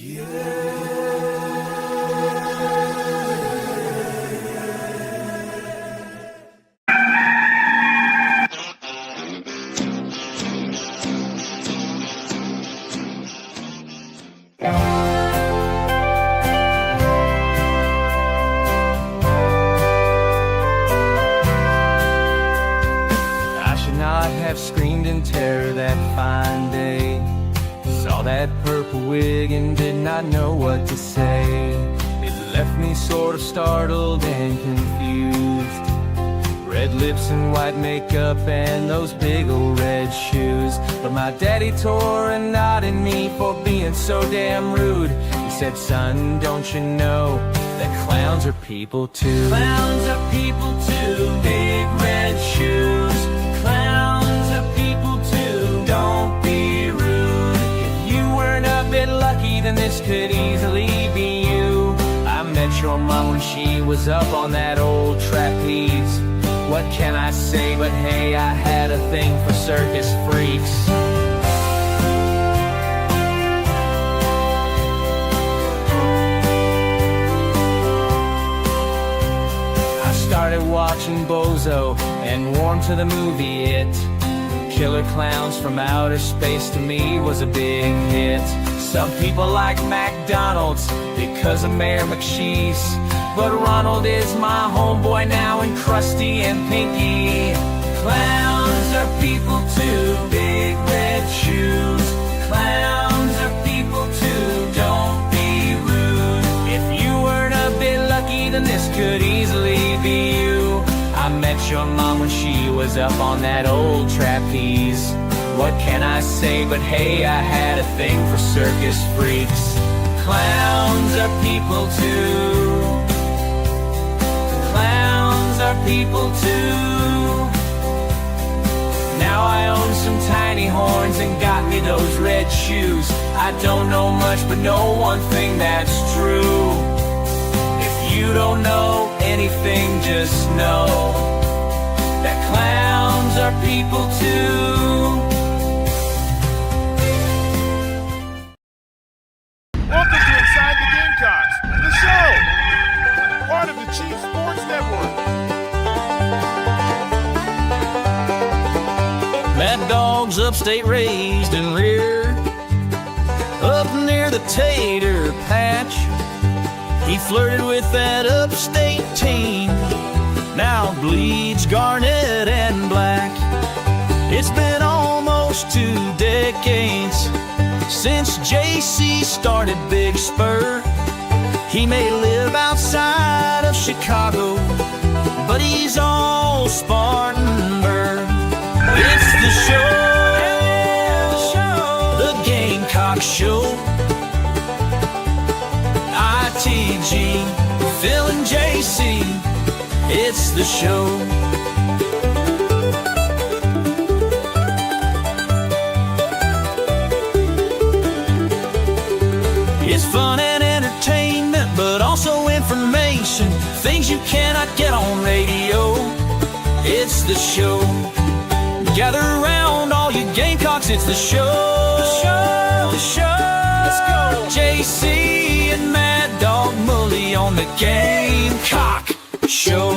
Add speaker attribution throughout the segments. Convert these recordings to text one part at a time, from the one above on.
Speaker 1: I should not have screamed in terror that fine day. Saw that purple wig and did not know what to say. It left me sort of startled and confused. Red lips and white makeup and those big old red shoes. But my daddy tore a knot in me for being so damn rude. He said, son, don't you know that clowns are people too? Clowns are people too. Big red shoes. Clowns are people too. Don't be rude. If you weren't a bit lucky, then this could easily be you. I met your mom when she was up on that old trapeze. What can I say but hey, I had a thing for circus freaks. I started watching Bozo and warmed to the movie It. Killer Clowns from Outer Space to me was a big hit. Some people like McDonald's because of Mayor McCheese. But Ronald is my homeboy now, and Krusty and Pinky. Clowns are people too, big red shoes. Clowns are people too, don't be rude. If you weren't a bit lucky, then this could easily be you. I met your mom when she was up on that old trapeze. What can I say but hey, I had a thing for circus freaks. Clowns are people too. Clowns are people too. Now I own some tiny horns and got me those red shoes. I don't know much, but know one thing that's true. If you don't know anything, just know that clowns are people too.
Speaker 2: Welcome to Inside the Gamecocks, the show, part of the Chief Sports Network.
Speaker 3: Mad Dog's upstate raised and reared up near the tater patch. He flirted with that upstate team, now bleeds garnet and black. It's been almost 2 decades since JC started Big Spur. He may live outside of Chicago, but he's all Spartanburg. It's the show, the Gamecock Show. ITG, Phil and JC, it's the show. It's fun and entertainment, but also information, things you cannot get on radio. It's the show. Gather around all you Gamecocks, it's the show. The show, the show. Let's go. JC and Mad Dog Mully on the Gamecock Show.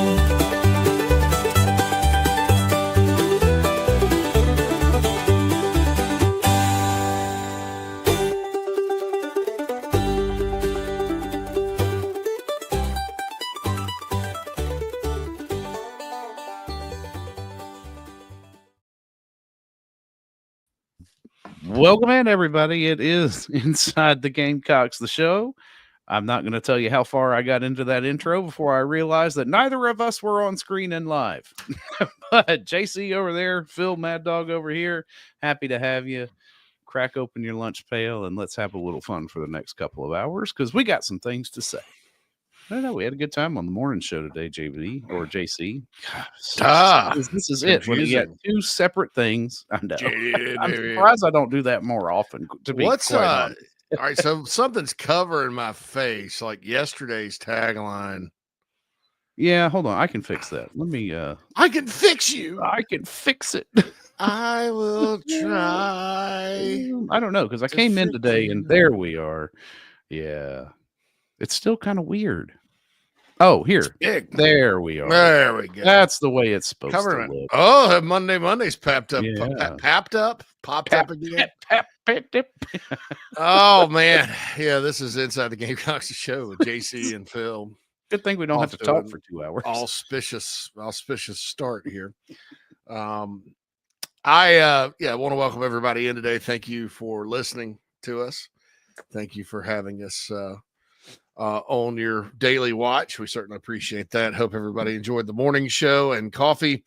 Speaker 4: Welcome in, everybody. It is Inside the Gamecocks, the show. I'm not going to tell you how far I got into that intro before I realized that neither of us were on screen and live. But JC over there, Phil, Mad Dog over here, happy to have you. Crack open your lunch pail and let's have a little fun for the next couple of hours because we got some things to say. I don't know. We had a good time on the morning show today, JB or JC. This is it. When you got two separate things. I know. I'm surprised I don't do that more often. To be
Speaker 2: What's all right? So something's covering my face, like yesterday's tagline.
Speaker 4: Yeah, hold on. I can fix that. Let me.
Speaker 2: I can fix you.
Speaker 4: I can fix it.
Speaker 2: I will try.
Speaker 4: I don't know because I came in today and there we are. Yeah. It's still kind of weird. Oh, here.
Speaker 2: Big.
Speaker 4: There we are.
Speaker 2: There we go.
Speaker 4: That's the way it's supposed
Speaker 2: Covering
Speaker 4: to
Speaker 2: it.
Speaker 4: look.
Speaker 2: Oh, Monday's papped up.
Speaker 4: Yeah.
Speaker 2: Popped up again. Oh, man. Yeah, this is Inside the Gamecocks The Show with JC and Phil.
Speaker 4: Good thing we don't have to talk for 2 hours.
Speaker 2: Auspicious start here. I want to welcome everybody in today. Thank you for listening to us. Thank you for having us on your daily watch. We certainly appreciate that. Hope everybody enjoyed the morning show and coffee.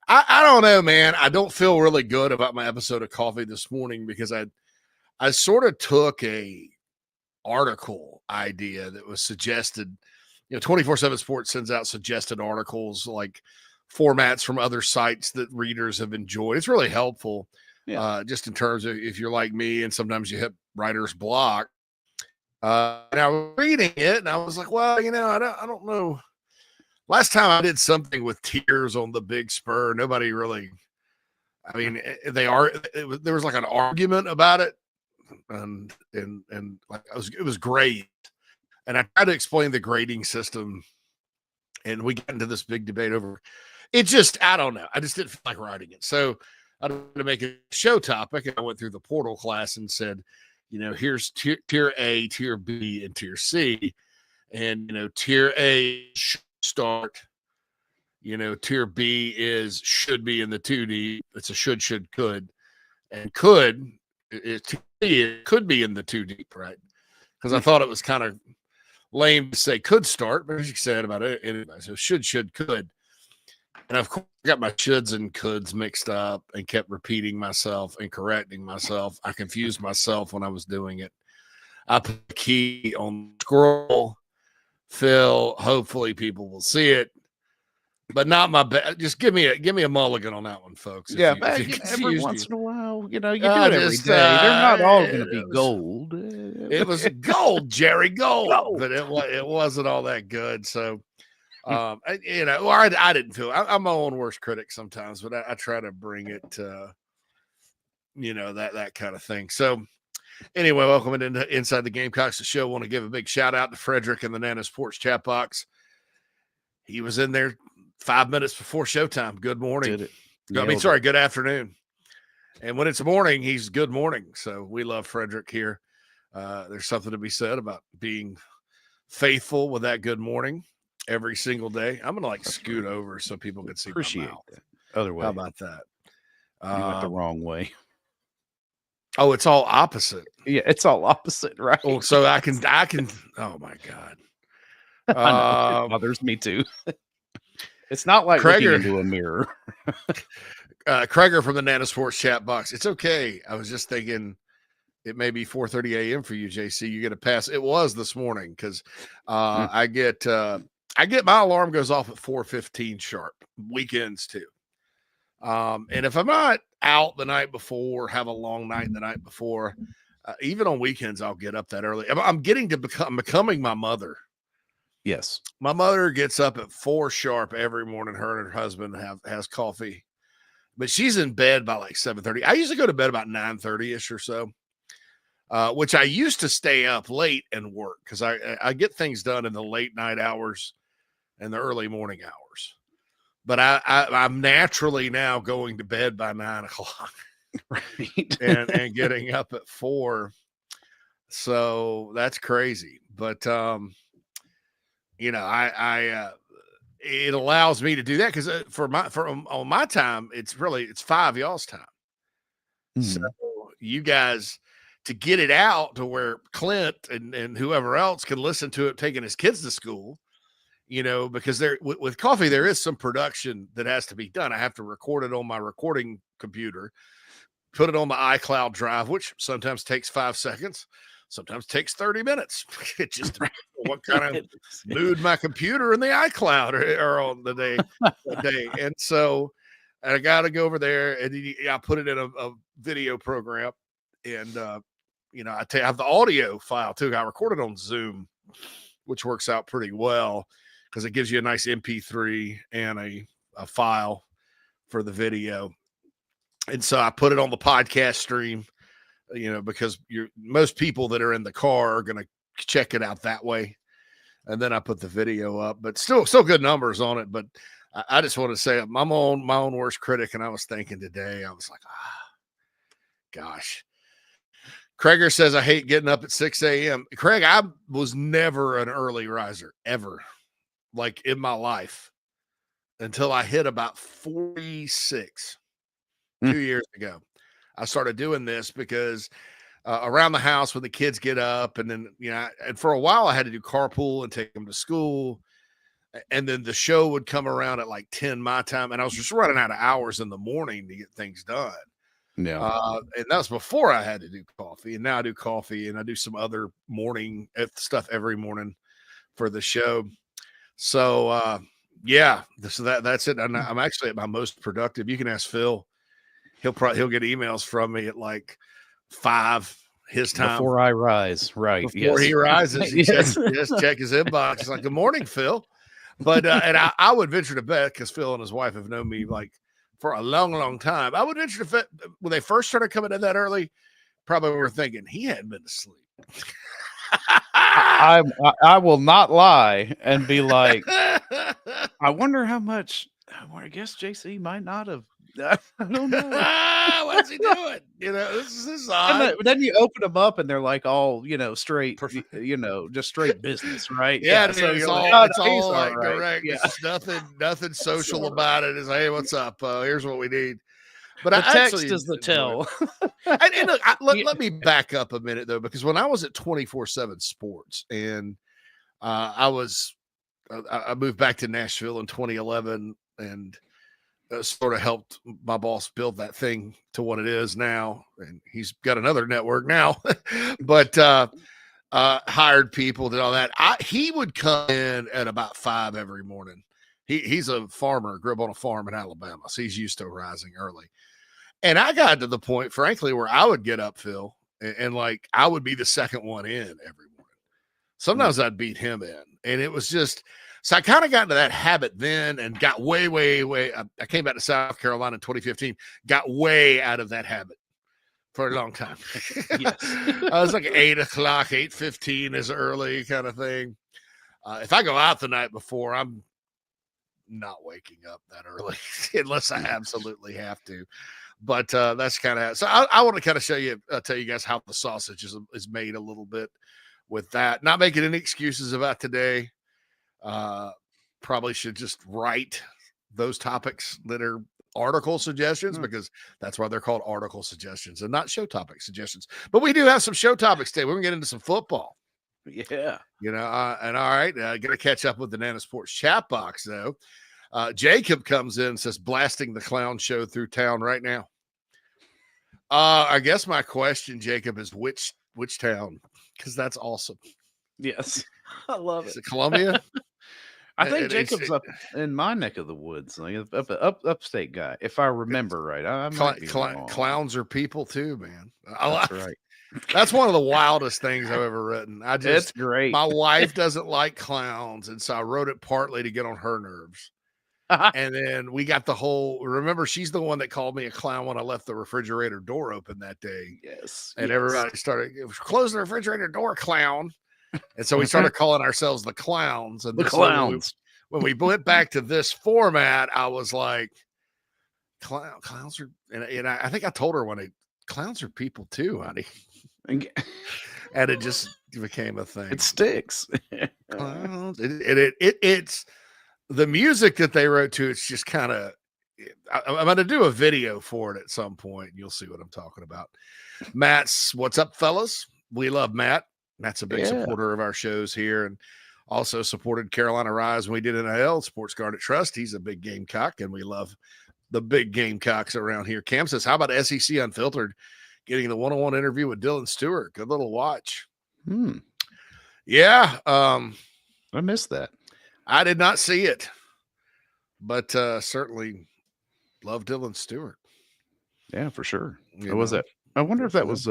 Speaker 2: I don't know, man. I don't feel really good about my episode of coffee this morning because I sort of took a article idea that was suggested. 24/7 Sports sends out suggested articles, like formats from other sites that readers have enjoyed. It's really helpful, just in terms of if you're like me and sometimes you hit writer's block. And I was reading it and I was like, well, I don't know. Last time I did something with tears on the Big Spur, nobody really, there was like an argument about it. And like it was great. And I tried to explain the grading system, and we got into this big debate over it. I don't know. I just didn't feel like writing it. So I wanted to make a show topic. And I went through the portal class and said, here's tier A, tier B, and tier C. And, tier A should start, tier B should be in the 2D. It's a should, could. And it could be in the 2 deep, right? Because I thought it was kind of lame to say could start, but as you said about it anyway, so should, could. And of course, I got my shoulds and coulds mixed up and kept repeating myself and correcting myself. I confused myself when I was doing it. I put the key on the scroll. Phil, hopefully people will see it, but not my best. Just give me a mulligan on that one, folks.
Speaker 4: Every once in a while, you do it every day. They're not all going to be gold.
Speaker 2: It was gold, Jerry, gold. But it wasn't all that good. So, I didn't feel. I'm my own worst critic sometimes, but I try to bring it to, that kind of thing. So, anyway, welcome into Inside the Gamecocks The Show. I want to give a big shout out to Frederick in the Nana's Porch chat box. He was in there 5 minutes before showtime. Good morning. Good afternoon. And when it's morning, he's good morning. So we love Frederick here. There's something to be said about being faithful with that good morning every single day. I'm going to scoot over so people can see
Speaker 4: Appreciate
Speaker 2: my mouth.
Speaker 4: that. Other way.
Speaker 2: How about that?
Speaker 4: You went the wrong way.
Speaker 2: Oh, it's all opposite.
Speaker 4: Yeah, it's all opposite, right?
Speaker 2: Oh, so I can. Oh my God.
Speaker 4: I know, it bothers me too. It's not like looking into a mirror.
Speaker 2: Krager from the Nana Sports chat box. It's okay. I was just thinking it may be 4:30 a.m. for you, JC. You get a pass. It was this morning because I get my alarm goes off at 4:15 sharp. Weekends too. And if I'm not out the night before, have a long night the night before, even on weekends, I'll get up that early. I'm becoming my mother.
Speaker 4: Yes.
Speaker 2: My mother gets up at 4 sharp every morning. Her and her husband has coffee, but she's in bed by 7:30. I usually go to bed about 9:30ish or so, which I used to stay up late and work because I get things done in the late night hours and the early morning hours. But I'm naturally now going to bed by 9 o'clock,
Speaker 4: right?
Speaker 2: and getting up at 4. So that's crazy. But it allows me to do that because on my time, it's 5 y'all's time. So you guys, to get it out to where Clint and whoever else can listen to it, taking his kids to school, because with coffee, there is some production that has to be done. I have to record it on my recording computer, put it on the iCloud drive, which sometimes takes 5 seconds. Sometimes takes 30 minutes. It just depends on what kind of mood my computer and the iCloud are on the day. And so I got to go over there and I put it in a video program. And, I have the audio file too. I recorded on Zoom, which works out pretty well because it gives you a nice MP3 and a file for the video. And so I put it on the podcast stream. Because most people that are in the car are going to check it out that way. And then I put the video up, but still good numbers on it. But I just want to say I'm my own worst critic. And I was thinking today, I was like, gosh. Krager says, I hate getting up at 6 a.m. Craig, I was never an early riser, ever, like in my life, until I hit about 46 2 years ago. I started doing this because around the house when the kids get up, and then, and for a while I had to do carpool and take them to school. And then the show would come around at like 10 my time, and I was just running out of hours in the morning to get things done.
Speaker 4: Yeah.
Speaker 2: And that was before I had to do coffee, and now I do coffee and I do some other morning stuff every morning for the show. So, so that's it. And I'm actually at my most productive. You can ask Phil. He'll get emails from me at like 5 his time
Speaker 4: before I rise. Right.
Speaker 2: Before he rises, he just check his inbox. It's like, good morning, Phil. But, and I would venture to bet, because Phil and his wife have known me like for a long, long time. I would venture to bet when they first started coming in that early, probably were thinking he hadn't been asleep.
Speaker 4: I will not lie and be like, I wonder how much. I guess JC might not have. I don't know.
Speaker 2: What's he doing? This is odd.
Speaker 4: And then you open them up and they're like all, straight, just straight business, right?
Speaker 2: Yeah.
Speaker 4: So
Speaker 2: it's
Speaker 4: you're
Speaker 2: all,
Speaker 4: like,
Speaker 2: it's all like
Speaker 4: right.
Speaker 2: direct.
Speaker 4: Yeah.
Speaker 2: There's nothing social about it. It's, hey, what's up? Here's what we need. But
Speaker 4: the text is the tell.
Speaker 2: And look, let me back up a minute though, because when I was at 24/7 Sports, and I moved back to Nashville in 2011, and sort of helped my boss build that thing to what it is now. And he's got another network now, but hired people, did all that. He would come in at about 5 every morning. He's a farmer, grew up on a farm in Alabama, so he's used to rising early. And I got to the point, frankly, where I would get up, Phil, and like I would be the second one in every morning. Sometimes I'd beat him in, and it was just. So I kind of got into that habit then, and got way. I came back to South Carolina in 2015, got way out of that habit for a long time.
Speaker 4: Yes.
Speaker 2: I was like 8 o'clock, 8:15 is early kind of thing. If I go out the night before, I'm not waking up that early unless I absolutely have to. But that's kind of so. I want to kind of tell you guys how the sausage is made a little bit with that. Not making any excuses about today. Probably should just write those topics that are article suggestions, because that's why they're called article suggestions and not show topic suggestions. But we do have some show topics today. We're gonna get into some football.
Speaker 4: Yeah.
Speaker 2: And all right, gonna catch up with the Nana Sports chat box though. Jacob comes in and says, blasting the clown show through town right now. I guess my question, Jacob, is which town? Because that's awesome.
Speaker 4: Yes. I love it.
Speaker 2: Is it Columbia?
Speaker 4: I think Jacob's up in my neck of the woods, like upstate guy, if I remember right. I might be wrong.
Speaker 2: Clowns are people too, man.
Speaker 4: That's right.
Speaker 2: That's one of the wildest things I've ever written.
Speaker 4: It's great.
Speaker 2: My wife doesn't like clowns, and so I wrote it partly to get on her nerves. And then we got remember, she's the one that called me a clown when I left the refrigerator door open that day.
Speaker 4: Yes.
Speaker 2: And everybody started, close the refrigerator door, clown. And so we started calling ourselves the clowns. And
Speaker 4: the clowns.
Speaker 2: When we went back to this format, I was like, clowns are, and I think I told her clowns are people too, honey. And it just became a thing.
Speaker 4: It sticks.
Speaker 2: Clowns. It's the music that they wrote to. It's just kind of, I'm going to do a video for it at some point. And you'll see what I'm talking about. Matt's, what's up, fellas? We love Matt. Matt's a big supporter of our shows here, and also supported Carolina Rise when we did NIL Sports Garnet Trust. He's a big Gamecock, and we love the big Gamecocks around here. Cam says, how about SEC Unfiltered getting the one-on-one interview with Dylan Stewart? Good little watch. Yeah.
Speaker 4: I missed that.
Speaker 2: I did not see it, but certainly love Dylan Stewart.
Speaker 4: Yeah, for sure. What was that? I wonder if that was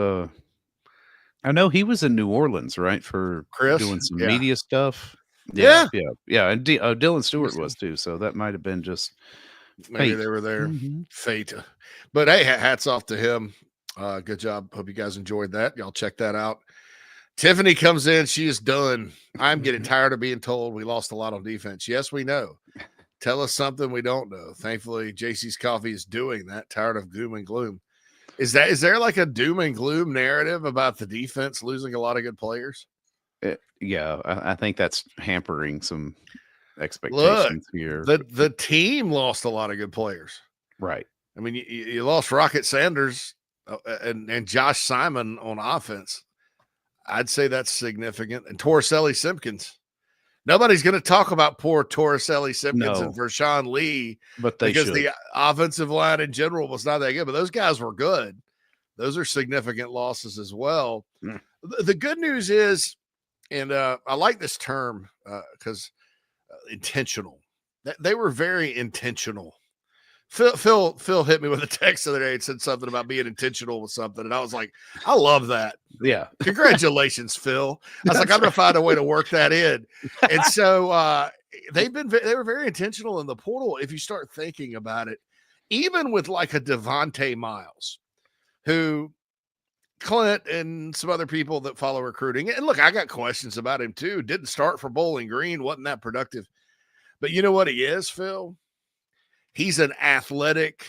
Speaker 4: I know he was in New Orleans, right, for
Speaker 2: Chris
Speaker 4: doing some media stuff.
Speaker 2: Yeah.
Speaker 4: And Dylan Stewart was too, so that might have been just
Speaker 2: maybe they were there. Fate. But hey, hats off to him. Good job. Hope you guys enjoyed that. Y'all check that out. Tiffany comes in. She is done. I'm getting tired of being told we lost a lot on defense. Yes, we know. Tell us something we don't know. Thankfully, JC's Coffee is doing that. Tired of doom and gloom. Is there like a doom and gloom narrative about the defense losing a lot of good players?
Speaker 4: Yeah, I think that's hampering some expectations here.
Speaker 2: The team lost a lot of good players.
Speaker 4: Right.
Speaker 2: I mean, you lost Rocket Sanders and Josh Simon on offense. I'd say that's significant. And Torricelli Simpkins. Nobody's going to talk about poor Torricelli Simpkins and Vershawn Lee,
Speaker 4: but
Speaker 2: the offensive line in general was not that good. But those guys were good. Those are significant losses as well.
Speaker 4: Mm.
Speaker 2: The good news is, and I like this term because intentional. They were very intentional. Phil hit me with a text the other day and said something about being intentional with something, and I was like, I love that.
Speaker 4: Yeah,
Speaker 2: congratulations, Phil. I was like, I'm gonna find a way to work that in. And so they were very intentional in the portal. If you start thinking about it, even with like a Devontae Miles, who Clint and some other people that follow recruiting, and look, I got questions about him too. Didn't start for Bowling Green, wasn't that productive, but you know what he is, Phil. He's an athletic,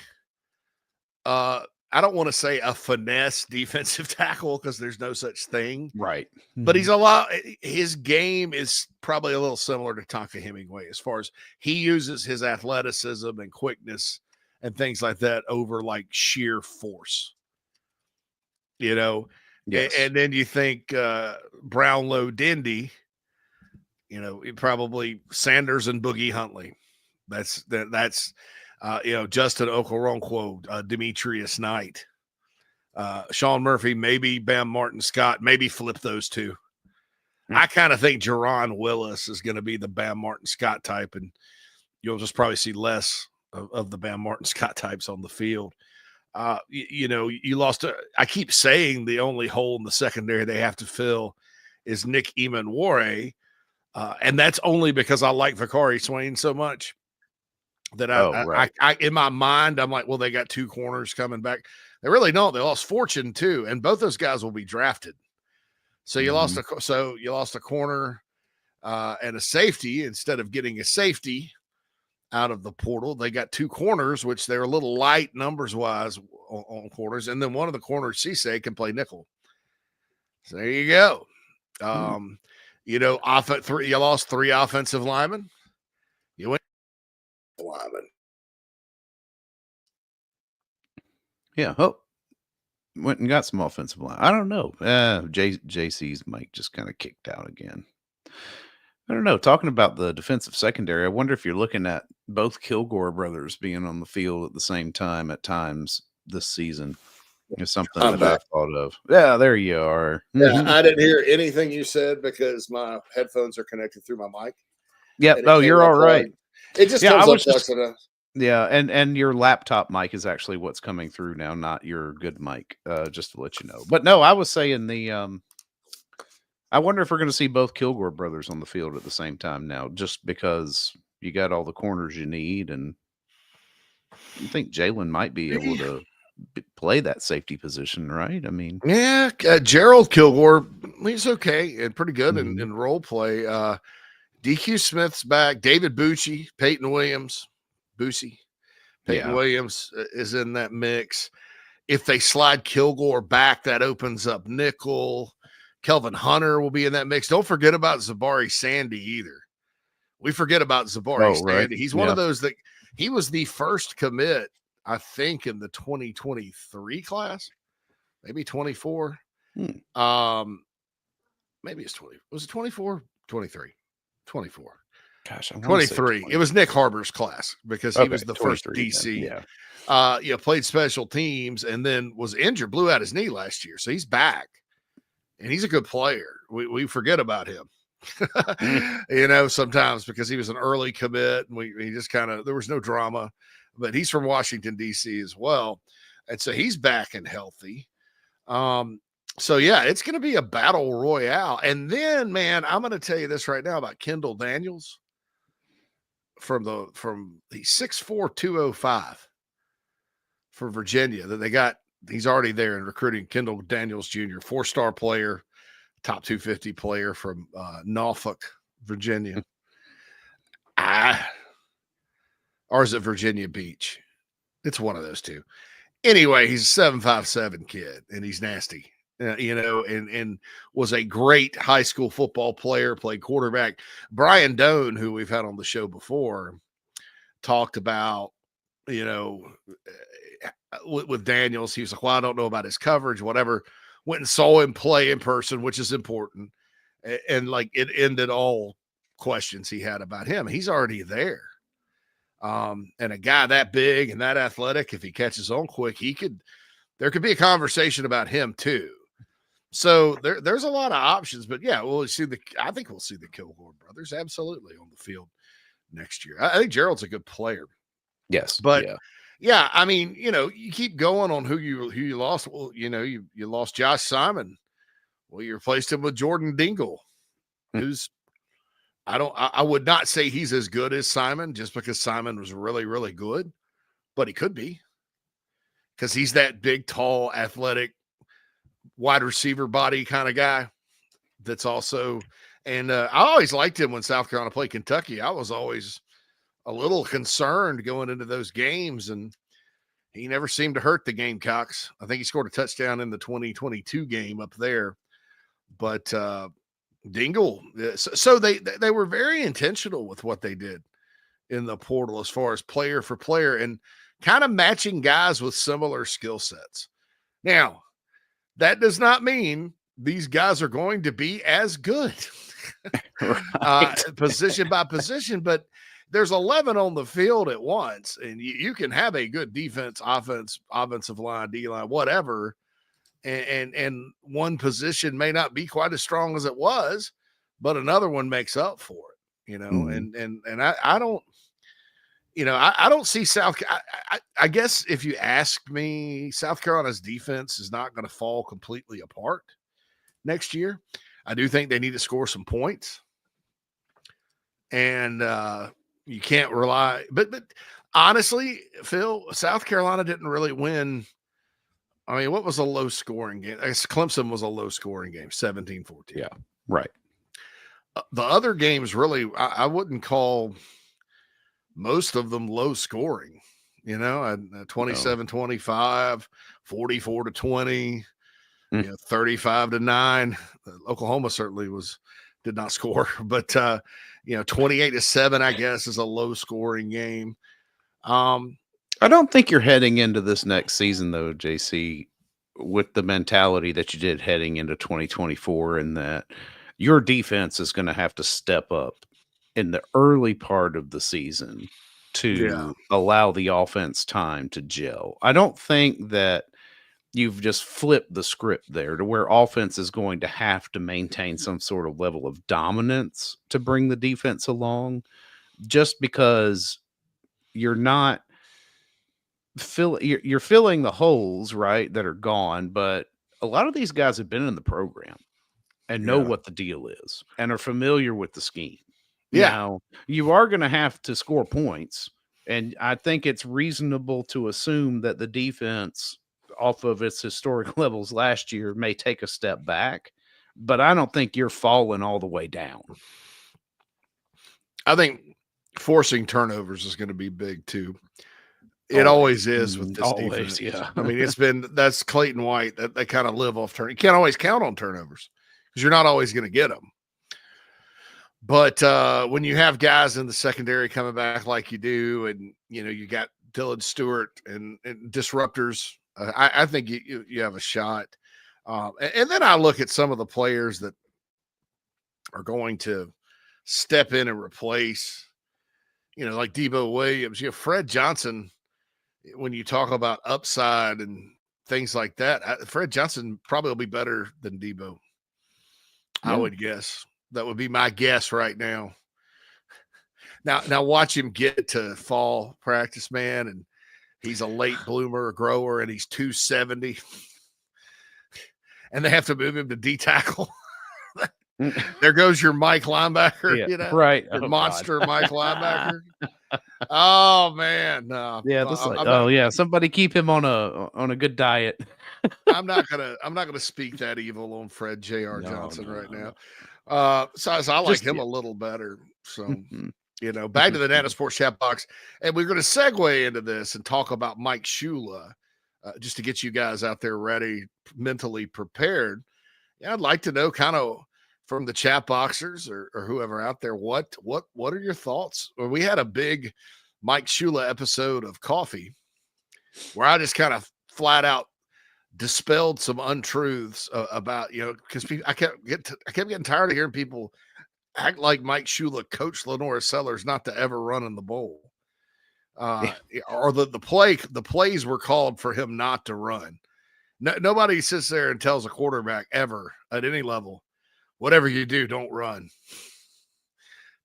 Speaker 2: I don't want to say a finesse defensive tackle because there's no such thing.
Speaker 4: Right.
Speaker 2: But his game is probably a little similar to Tonka Hemingway as far as he uses his athleticism and quickness and things like that over like sheer force. Yes. And then you think Brownlow Dindy, probably Sanders and Boogie Huntley. That's Justin Okoronkwo, Demetrius Knight, Sean Murphy, maybe Bam Martin Scott, maybe flip those two. I kind of think Jerron Willis is going to be the Bam Martin Scott type, and you'll just probably see less of the Bam Martin Scott types on the field. You lost. I keep saying the only hole in the secondary they have to fill is Nick Emanware, and that's only because I like Vakari Swain so much. That I in my mind, I'm like, well, they got two corners coming back. They really don't. They lost Fortune too, and both those guys will be drafted. So you lost a corner and a safety instead of getting a safety out of the portal. They got two corners, which they're a little light numbers wise on corners, and then one of the corners, Cisse, can play nickel. So there you go. You lost three offensive linemen. You went. Lineman.
Speaker 4: Yeah. Oh, went and got some offensive line. I don't know. JC's mic just kind of kicked out again. I don't know. Talking about the defensive secondary, I wonder if you're looking at both Kilgore brothers being on the field at the same time at times this season. Is something that I thought of. Yeah, there you are.
Speaker 2: Yeah, I didn't hear anything you said because my headphones are connected through my mic.
Speaker 4: Yeah. Oh, you're all right.
Speaker 2: It just comes up.
Speaker 4: Yeah, and your laptop mic is actually what's coming through now, not your good mic. Just to let you know. But no, I was saying I wonder if we're going to see both Kilgore brothers on the field at the same time now, just because you got all the corners you need, and you think Jalen might be able to play that safety position, right? I mean,
Speaker 2: yeah, Gerald Kilgore, he's okay and pretty good in role play. DQ Smith's back. David Bucci, Peyton Williams, Williams is in that mix. If they slide Kilgore back, that opens up nickel. Kelvin Hunter will be in that mix. Don't forget about Zabari Sandy either. We forget about Zabari Sandy. Right. He's one of those that he was the first commit, I think, in the 2023 class, maybe 24. Maybe it's 20. Was it 24? 23. 24.
Speaker 4: Gosh,
Speaker 2: 23. It was Nick Harbor's class because he was the first DC. Yeah. Played special teams and then was injured, blew out his knee last year. So he's back and he's a good player. We forget about him, sometimes because he was an early commit and he just there was no drama, but he's from Washington, DC as well. And so he's back and healthy. So, yeah, it's going to be a battle royale. And then, man, I'm going to tell you this right now about Kendall Daniels from the 6'4", 205 for Virginia that they got. He's already there in recruiting. Kendall Daniels Jr., 4-star player, top 250 player from Norfolk, Virginia. Or is it Virginia Beach? It's one of those two. Anyway, he's a 7'5" kid, and he's nasty, and was a great high school football player, played quarterback. Brian Doan, who we've had on the show before, talked about, with Daniels. He was like, well, I don't know about his coverage, whatever. Went and saw him play in person, which is important. And like it ended all questions he had about him. He's already there. And a guy that big and that athletic, if he catches on quick, there could be a conversation about him too. So there's a lot of options, but yeah, I think we'll see the Kilgore brothers absolutely on the field next year. I think Gerald's a good player.
Speaker 4: Yes.
Speaker 2: But yeah, I mean, you keep going on who you lost. Well, you lost Josh Simon. Well, you replaced him with Jordan Dingle, who's, I would not say he's as good as Simon just because Simon was really, really good, but he could be because he's that big, tall, athletic, wide receiver body kind of guy that's also, and I always liked him when South Carolina played Kentucky. I was always a little concerned going into those games, and he never seemed to hurt the Gamecocks. I think he scored a touchdown in the 2022 game up there, but Dingle. So they were very intentional with what they did in the portal as far as player for player and kind of matching guys with similar skill sets. Now, that does not mean these guys are going to be as good position by position, but there's 11 on the field at once, and you can have a good defense, offense, offensive line, D-line, whatever, and one position may not be quite as strong as it was, but another one makes up for it, and I don't, I don't see I guess if you ask me, South Carolina's defense is not going to fall completely apart next year. I do think they need to score some points, and you can't rely, but honestly, Phil, South Carolina didn't really win. I mean, what was a low scoring game? I guess Clemson was a low scoring game, 17-14.
Speaker 4: Yeah, right.
Speaker 2: The other games really, I wouldn't call most of them low scoring, 27-25, 44-20, 35-9. Oklahoma certainly did not score, but 28-7, I guess, is a low scoring game.
Speaker 4: I don't think you're heading into this next season, though, JC, with the mentality that you did heading into 2024, and that your defense is going to have to step up in the early part of the season to allow the offense time to gel. I don't think that you've just flipped the script there to where offense is going to have to maintain some sort of level of dominance to bring the defense along, just because you're not you're filling the holes, right, that are gone. But a lot of these guys have been in the program and know what the deal is and are familiar with the scheme. Now, you are going to have to score points, and I think it's reasonable to assume that the defense, off of its historic levels last year, may take a step back, but I don't think you're falling all the way down.
Speaker 2: I think forcing turnovers is going to be big too. It always is with this defense.
Speaker 4: Yeah.
Speaker 2: I mean, that's Clayton White that they kind of live off turn. You can't always count on turnovers because you're not always going to get them. But when you have guys in the secondary coming back like you do, and you got Dylan Stewart and disruptors, I think you have a shot. And then I look at some of the players that are going to step in and replace, like Debo Williams. Fred Johnson, when you talk about upside and things like that, Fred Johnson probably will be better than Debo. I would guess. That would be my guess right now. Now watch him get to fall practice, man, and he's a late bloomer, grower, and he's 270. And they have to move him to D tackle. There goes your Mike linebacker,
Speaker 4: right?
Speaker 2: Your monster Mike linebacker. Oh man, no.
Speaker 4: Yeah, somebody keep him on a good diet.
Speaker 2: I'm not gonna speak that evil on Fred J.R. Johnson right now. So I like him a little better. So back to the Nana Sports chat box, and we're going to segue into this and talk about Mike Shula, just to get you guys out there ready, mentally prepared. Yeah, I'd like to know kind of from the chat boxers or whoever out there, what are your thoughts? Well, we had a big Mike Shula episode of Coffee where I just kind of flat out dispelled some untruths about, because I kept getting tired of hearing people act like Mike Shula coached LaNorris Sellers not to ever run in the bowl, or the plays were called for him not to run. Nobody sits there and tells a quarterback ever at any level, whatever you do, don't run.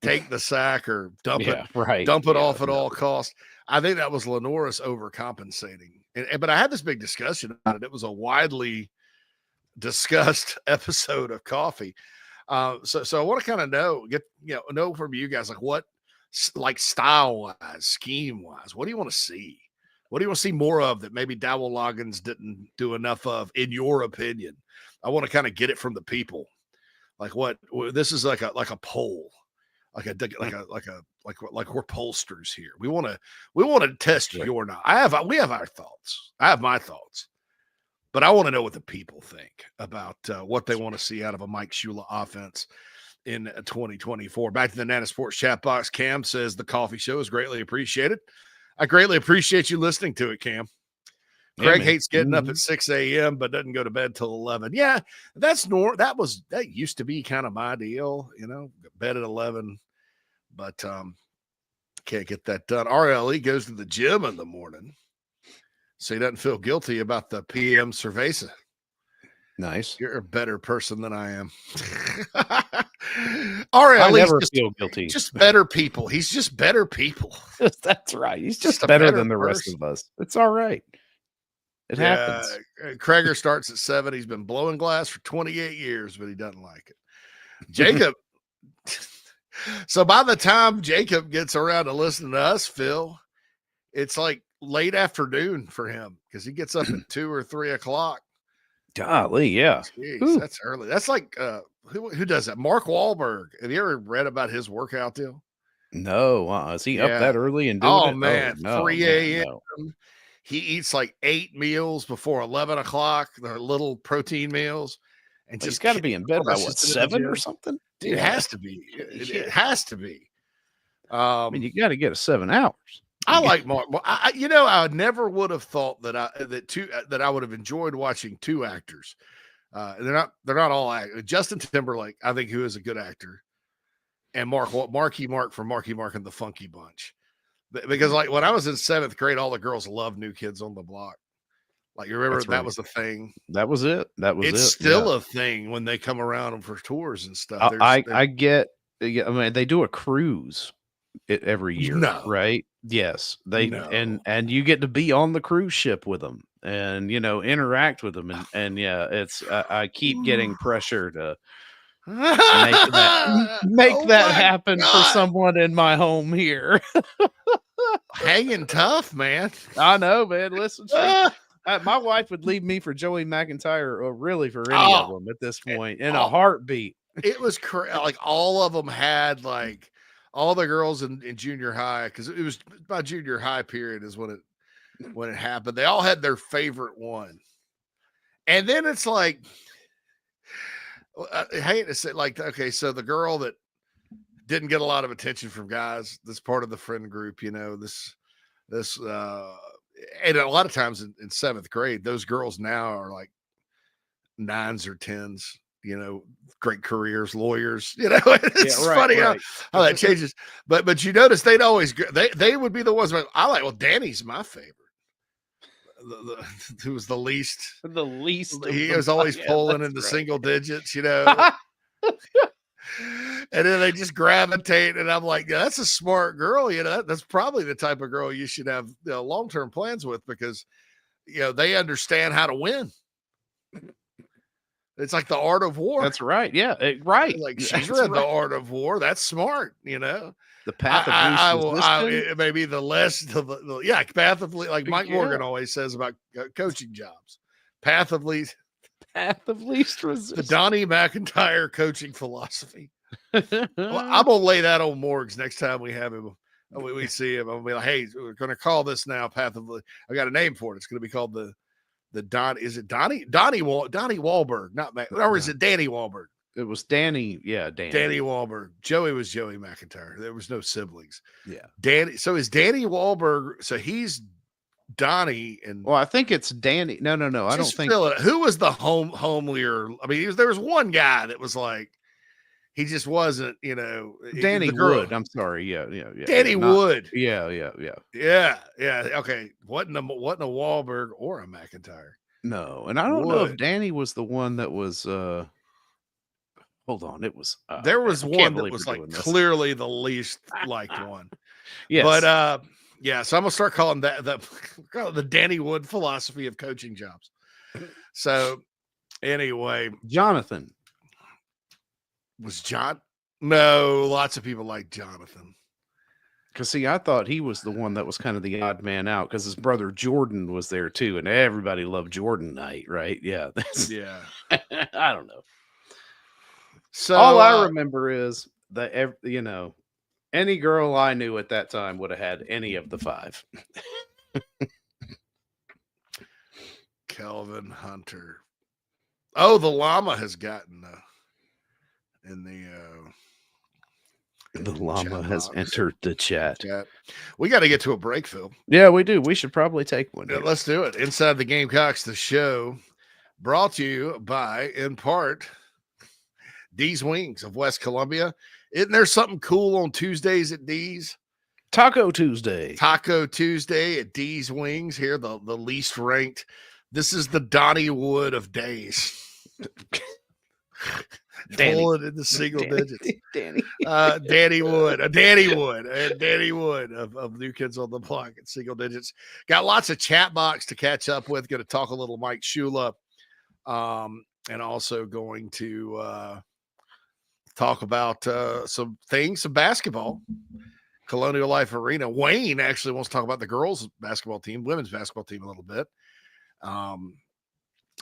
Speaker 2: Take the sack or dump it off at all costs. I think that was LaNorris overcompensating. But I had this big discussion about it. It was a widely discussed episode of Coffee. So I want to kind of know from you guys, like what, like style wise, scheme wise, what do you want to see? What do you want to see more of that maybe Dowell Loggins didn't do enough of, in your opinion? I want to kind of get it from the people. Like this is like a poll, like we're pollsters here. We want to test your knowledge. We have our thoughts. I have my thoughts, but I want to know what the people think about what they want to see out of a Mike Shula offense in 2024. Back to the Nana Sports chat box. Cam says the Coffee Show is greatly appreciated. I greatly appreciate you listening to it, Cam. Craig hates getting up at 6 a.m. but doesn't go to bed till 11. Yeah, that used to be kind of my deal, bed at 11, but can't get that done. RLE goes to the gym in the morning, so he doesn't feel guilty about the PM cerveza.
Speaker 4: Nice.
Speaker 2: You're a better person than I am.
Speaker 4: I never feel guilty.
Speaker 2: Just better people. He's just better people.
Speaker 4: That's right. He's just better than the rest of us. It's all right. It happens.
Speaker 2: Krager starts at 7. He's been blowing glass for 28 years, but he doesn't like it. Jacob. So by the time Jacob gets around to listening to us, Phil, it's like late afternoon for him because he gets up at 2 or 3 o'clock.
Speaker 4: Golly, yeah.
Speaker 2: Jeez, that's early. That's like who does that? Mark Wahlberg. Have you ever read about his workout deal?
Speaker 4: No. Is he up that early and doing it?
Speaker 2: Man, 3 a.m. No. He eats like 8 meals before 11 o'clock. They're little protein meals. And
Speaker 4: he's got to be in bed by 7 or something?
Speaker 2: Dude, it has to be. It has to be.
Speaker 4: You got to get 7 hours.
Speaker 2: I like Mark. I never would have thought that I would have enjoyed watching 2 actors. They're not all actors. Justin Timberlake, I think, who is a good actor, and Marky Mark from Marky Mark and the Funky Bunch. Because like when I was in 7th grade, all the girls loved New Kids on the Block. Like you remember that was a thing.
Speaker 4: That was it.
Speaker 2: It's still a thing when they come around for tours and stuff.
Speaker 4: I get. I mean, they do a cruise every year, right? Yes, and you get to be on the cruise ship with them and interact with them and it's I keep getting pressure to make that happen for someone in my home here.
Speaker 2: Hanging tough, man.
Speaker 4: I know, man. Listen, my wife would leave me for Joey McIntyre or really for any of them at this point in a heartbeat.
Speaker 2: It was like all of them had like all the girls in junior high, because it was my junior high period is when it happened. They all had their favorite one. And then it's like, I hate to say, like, okay, so the girl that didn't get a lot of attention from guys, this part of the friend group, this and a lot of times in 7th grade, those girls now are like 9s or 10s, great careers, lawyers, it's funny how that changes. But you notice they'd always, they would be the ones like, Danny's my favorite. Who was the least. He was always pulling in the single digits, and then they just gravitate. And I'm like, that's a smart girl. That's probably the type of girl you should have long-term plans with, because, they understand how to win. It's like the art of war.
Speaker 4: That's right. Yeah. Right.
Speaker 2: Like she's read the art of war. That's smart.
Speaker 4: The path of least resistance.
Speaker 2: It may be the less, path of, like Mike Morgan always says about coaching jobs, Path of least
Speaker 4: resistance.
Speaker 2: the Donnie McIntyre coaching philosophy. Well, I'm gonna lay that on Morgs next time we have him. We see him. I'm gonna be like, hey, we're gonna call this now Path of. I got a name for it. It's gonna be called the Don. Is it Donnie Wahlberg? Not Mac, or is it Danny Wahlberg?
Speaker 4: It was Danny. Yeah,
Speaker 2: Danny Wahlberg. Joey was Joey McIntyre. There was no siblings.
Speaker 4: Yeah.
Speaker 2: Danny. So is Danny Wahlberg? So he's Donnie and.
Speaker 4: Well, I think it's Danny. No. I don't think.
Speaker 2: Who was the homelier? I mean, there was one guy that was like, he just wasn't,
Speaker 4: Danny Wood. I'm sorry. Yeah.
Speaker 2: Danny Wood.
Speaker 4: Yeah.
Speaker 2: Okay. Wasn't a Wahlberg or a McIntyre.
Speaker 4: No, and I don't know if Danny was the one that was. Hold on, it was.
Speaker 2: There was one that was like clearly the least liked one.
Speaker 4: Yes,
Speaker 2: but yeah. So I'm gonna start calling that the Danny Wood philosophy of coaching jobs. So anyway,
Speaker 4: Jonathan
Speaker 2: was John. No, lots of people like Jonathan.
Speaker 4: Because see, I thought he was the one that was kind of the odd man out because his brother Jordan was there too, and everybody loved Jordan Knight, right? Yeah,
Speaker 2: yeah.
Speaker 4: I don't know.
Speaker 2: So
Speaker 4: all I remember is that any girl I knew at that time would have had any of the five.
Speaker 2: Kelvin Hunter. Oh, the llama has gotten
Speaker 4: the llama has entered the chat.
Speaker 2: We got to get to a break, Phil.
Speaker 4: Yeah, we do. We should probably take one.
Speaker 2: Yeah, let's do it. Inside the Gamecocks, the show, brought to you by, in part, D's Wings of West Columbia. Isn't there something cool on Tuesdays at D's?
Speaker 4: Taco Tuesday
Speaker 2: at D's Wings here, the least ranked. This is the Donnie Wood of days. Pulling in the single digits. Danny Wood of New Kids on the Block at single digits. Got lots of chat box to catch up with. Going to talk a little Mike Shula, and also going to talk about some basketball. Colonial Life Arena. Wayne actually wants to talk about the girls basketball team, women's basketball team a little bit.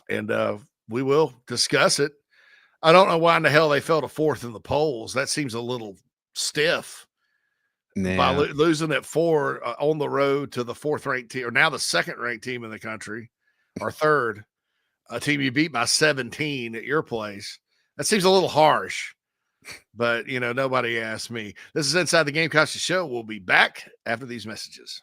Speaker 2: And we will discuss it. I don't know why in the hell they fell to fourth in the polls. That seems a little stiff. By losing at 4 on the road to the fourth ranked team, or now the second ranked team in the country, or third, a team you beat by 17 at your place. That seems a little harsh, but nobody asked me. This is Inside the Gamecocks Show. We'll be back after these messages.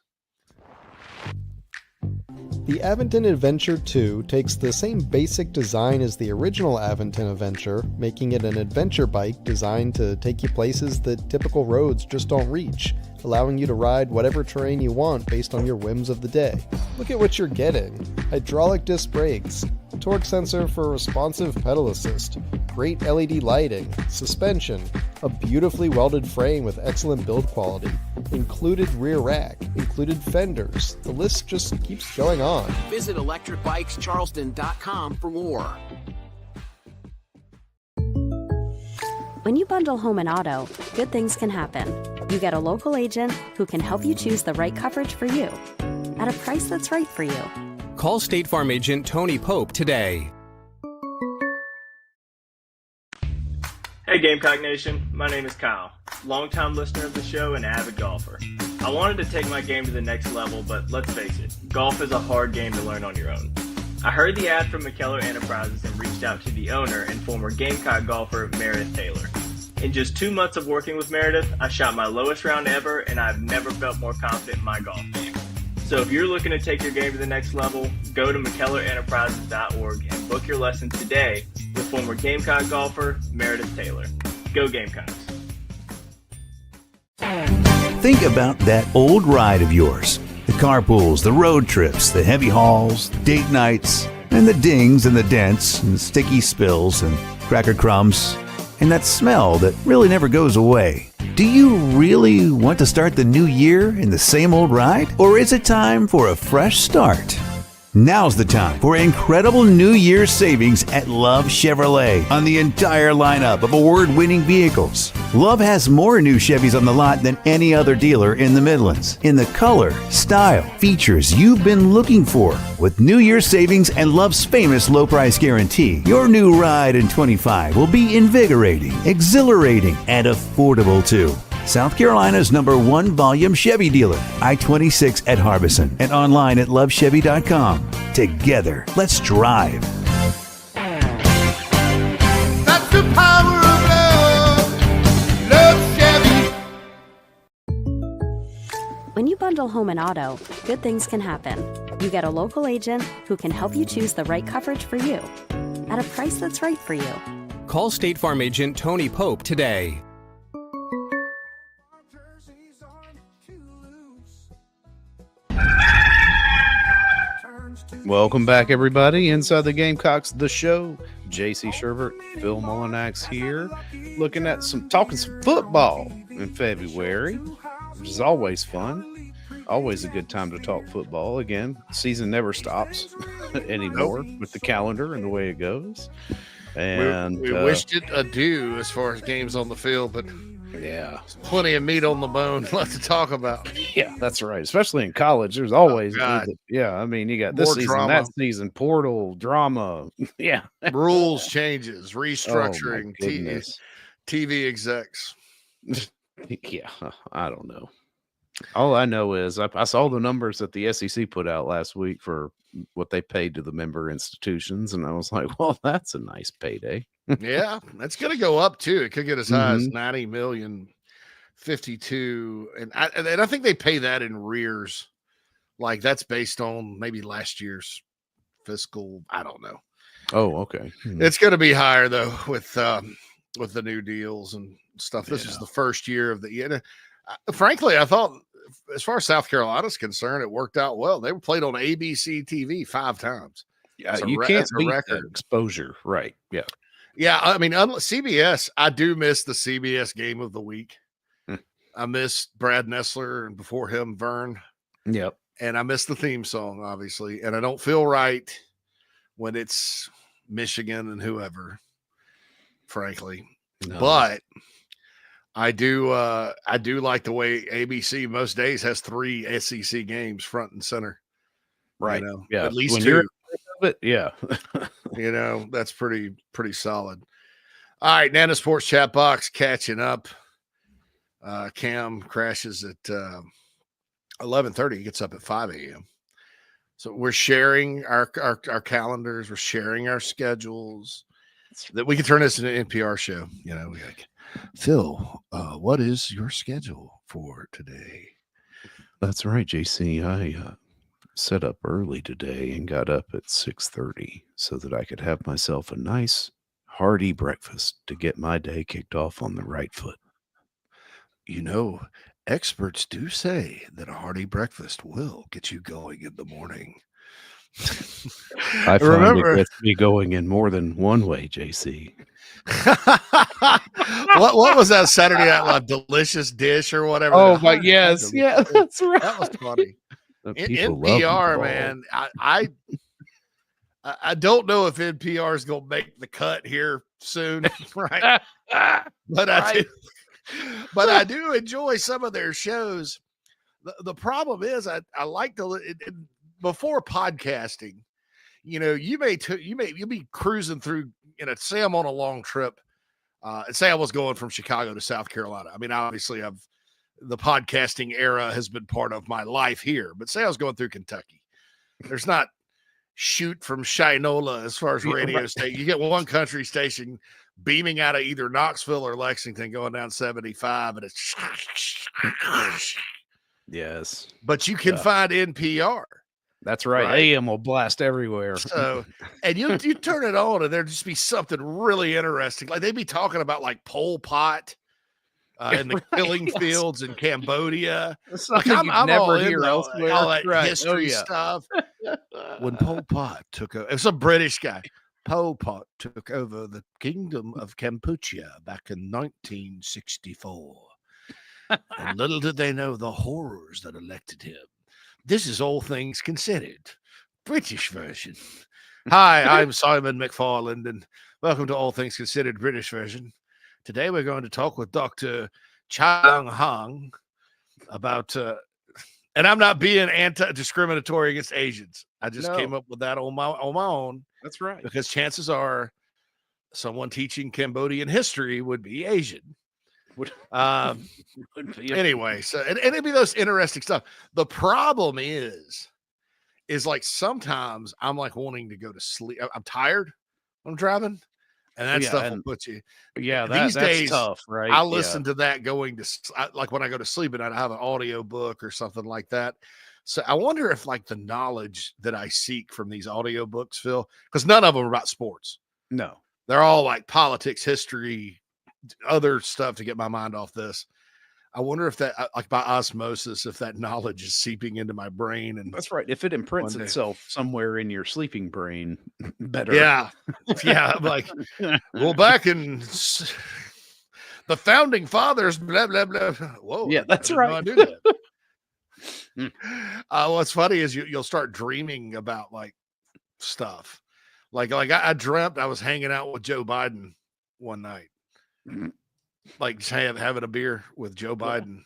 Speaker 5: The Aventon Adventure 2 takes the same basic design as the original Aventon Adventure, making it an adventure bike designed to take you places that typical roads just don't reach, allowing you to ride whatever terrain you want based on your whims of the day. Look at what you're getting. Hydraulic disc brakes, torque sensor for responsive pedal assist, great LED lighting, suspension, a beautifully welded frame with excellent build quality, included rear rack, included fenders. The list just keeps going on.
Speaker 6: Visit electricbikescharleston.com for more.
Speaker 7: When you bundle home and auto, good things can happen. You get a local agent who can help you choose the right coverage for you at a price that's right for you.
Speaker 8: Call State Farm agent Tony Pope today.
Speaker 9: Hey Gamecock Nation, my name is Kyle, longtime listener of the show and avid golfer. I wanted to take my game to the next level, but let's face it, golf is a hard game to learn on your own. I heard the ad from McKellar Enterprises and reached out to the owner and former Gamecock golfer Meredith Taylor. In just 2 months of working with Meredith, I shot my lowest round ever, and I've never felt more confident in my golf game. So if you're looking to take your game to the next level, go to McKellarEnterprises.org and book your lesson today with former Gamecock golfer Meredith Taylor. Go Gamecocks.
Speaker 10: Think about that old ride of yours. The carpools, the road trips, the heavy hauls, date nights, and the dings and the dents and the sticky spills and cracker crumbs, and that smell that really never goes away. Do you really want to start the new year in the same old ride? Or is it time for a fresh start? Now's the time for incredible New Year's savings at Love Chevrolet on the entire lineup of award-winning vehicles. Love has more new Chevys on the lot than any other dealer in the Midlands in the color, style, features you've been looking for. With New Year's savings and Love's famous low price guarantee, your new ride in 25 will be invigorating, exhilarating, and affordable too. South Carolina's #1 volume Chevy dealer, I-26 at Harbison, and online at lovechevy.com. Together, let's drive.
Speaker 2: That's the power of love. Love Chevy.
Speaker 7: When you bundle home and auto, good things can happen. You get a local agent who can help you choose the right coverage for you at a price that's right for you.
Speaker 8: Call State Farm agent Tony Pope today.
Speaker 4: Welcome back, everybody, inside the Gamecocks The Show. JC Shurburtt, Phil Mullinax here, talking some football in February, which is always fun. Always a good time to talk football. Again, season never stops anymore with the calendar and the way it goes. And
Speaker 2: we wished it adieu as far as games on the field, but
Speaker 4: yeah,
Speaker 2: plenty of meat on the bone left to talk about.
Speaker 4: Yeah, that's right. Especially in college, there's always yeah. I mean, you got this
Speaker 2: More
Speaker 4: season,
Speaker 2: drama.
Speaker 4: that season, portal drama. Yeah,
Speaker 2: Rules changes, restructuring,
Speaker 4: Oh, my goodness.
Speaker 2: TV execs.
Speaker 4: Yeah, I don't know. All I know is I saw the numbers that the SEC put out last week for what they paid to the member institutions, and I was like, well, that's a nice payday.
Speaker 2: Yeah, that's going to go up too. It could get as high as 90 million, 52. And I think they pay that in rears. Like that's based on maybe last year's fiscal. I don't know.
Speaker 4: Oh, okay.
Speaker 2: It's going to be higher though with the new deals and stuff. This is the first year of the year. Frankly, I thought as far as South Carolina's concerned, it worked out well. They were played on ABC TV 5 times.
Speaker 4: Yeah, you can't beat that exposure, right? Yeah.
Speaker 2: Yeah, I mean, CBS, I do miss the CBS game of the week. I miss Brad Nessler and before him, Vern.
Speaker 4: Yep.
Speaker 2: And I miss the theme song, obviously. And I don't feel right when it's Michigan and whoever, frankly. No. But I do like the way ABC most days has 3 SEC games front and center.
Speaker 4: Right.
Speaker 2: You know,
Speaker 4: yeah.
Speaker 2: At least
Speaker 4: when
Speaker 2: 2.
Speaker 4: But yeah.
Speaker 2: You know, that's pretty solid. All right, Nana Sports chat box catching up. Cam crashes at 11:30. He gets up at 5 a.m. So we're sharing our calendars. We're sharing our schedules. That we can turn this into an NPR show. You know, we're like, Phil, what is your schedule for today?
Speaker 4: That's right, JC. I set up early today and got up at 6:30 so that I could have myself a nice hearty breakfast to get my day kicked off on the right foot.
Speaker 2: You know, experts do say that a hearty breakfast will get you going in the morning.
Speaker 4: I find it gets me going in more than one way, JC.
Speaker 2: What was that Saturday Night Live delicious dish or whatever?
Speaker 4: Oh, but yes, yeah, that's right.
Speaker 2: That was funny. NPR, man. I don't know if NPR is going to make the cut here soon, right? But I do enjoy some of their shows. The problem is I like to before podcasting. You know, you'll be cruising through. You know, say I'm on a long trip, and say I was going from Chicago to South Carolina. I mean, obviously, the podcasting era has been part of my life here. But say I was going through Kentucky. There's not shoot from Shinola as far as radio station. You get one country station beaming out of either Knoxville or Lexington going down 75, and it's
Speaker 4: yes.
Speaker 2: But you can find NPR.
Speaker 4: That's right. AM will blast everywhere.
Speaker 2: So, and you turn it on, and there'd just be something really interesting. Like they'd be talking about like Pol Pot and the killing fields in Cambodia.
Speaker 4: Something I'm never hear elsewhere.
Speaker 2: All that history stuff. When Pol Pot took over, it was a British guy. Pol Pot took over the kingdom of Kampuchea back in 1964. And little did they know the horrors that elected him. This is all things considered. British version. Hi, I'm Simon McFarland, and welcome to All Things Considered British version. Today we're going to talk with Dr. Chang Hong about, and I'm not being anti-discriminatory against Asians. I just came up with that on my own.
Speaker 4: That's right.
Speaker 2: Because chances are someone teaching Cambodian history would be Asian. Anyway, so and it'd be those interesting stuff. The problem is like sometimes I'm like wanting to go to sleep. I'm tired. I'm driving, and that stuff will put you.
Speaker 4: Yeah,
Speaker 2: these
Speaker 4: that's
Speaker 2: days
Speaker 4: tough, right?
Speaker 2: I listen to that going to like when I go to sleep, and I have an audio book or something like that. So I wonder if like the knowledge that I seek from these audio books, Phil, because none of them are about sports.
Speaker 4: No,
Speaker 2: they're all like politics, history, other stuff to get my mind off this. I wonder if that, like by osmosis, if that knowledge is seeping into my brain. And
Speaker 4: that's right. If it imprints itself somewhere in your sleeping brain, better.
Speaker 2: Yeah. Yeah. I'm like, well, back in the founding fathers, blah, blah, blah. Whoa.
Speaker 4: Yeah, that's right.
Speaker 2: What's funny is you'll start dreaming about like stuff. Like I dreamt I was hanging out with Joe Biden one night. Like just having a beer with Joe Biden.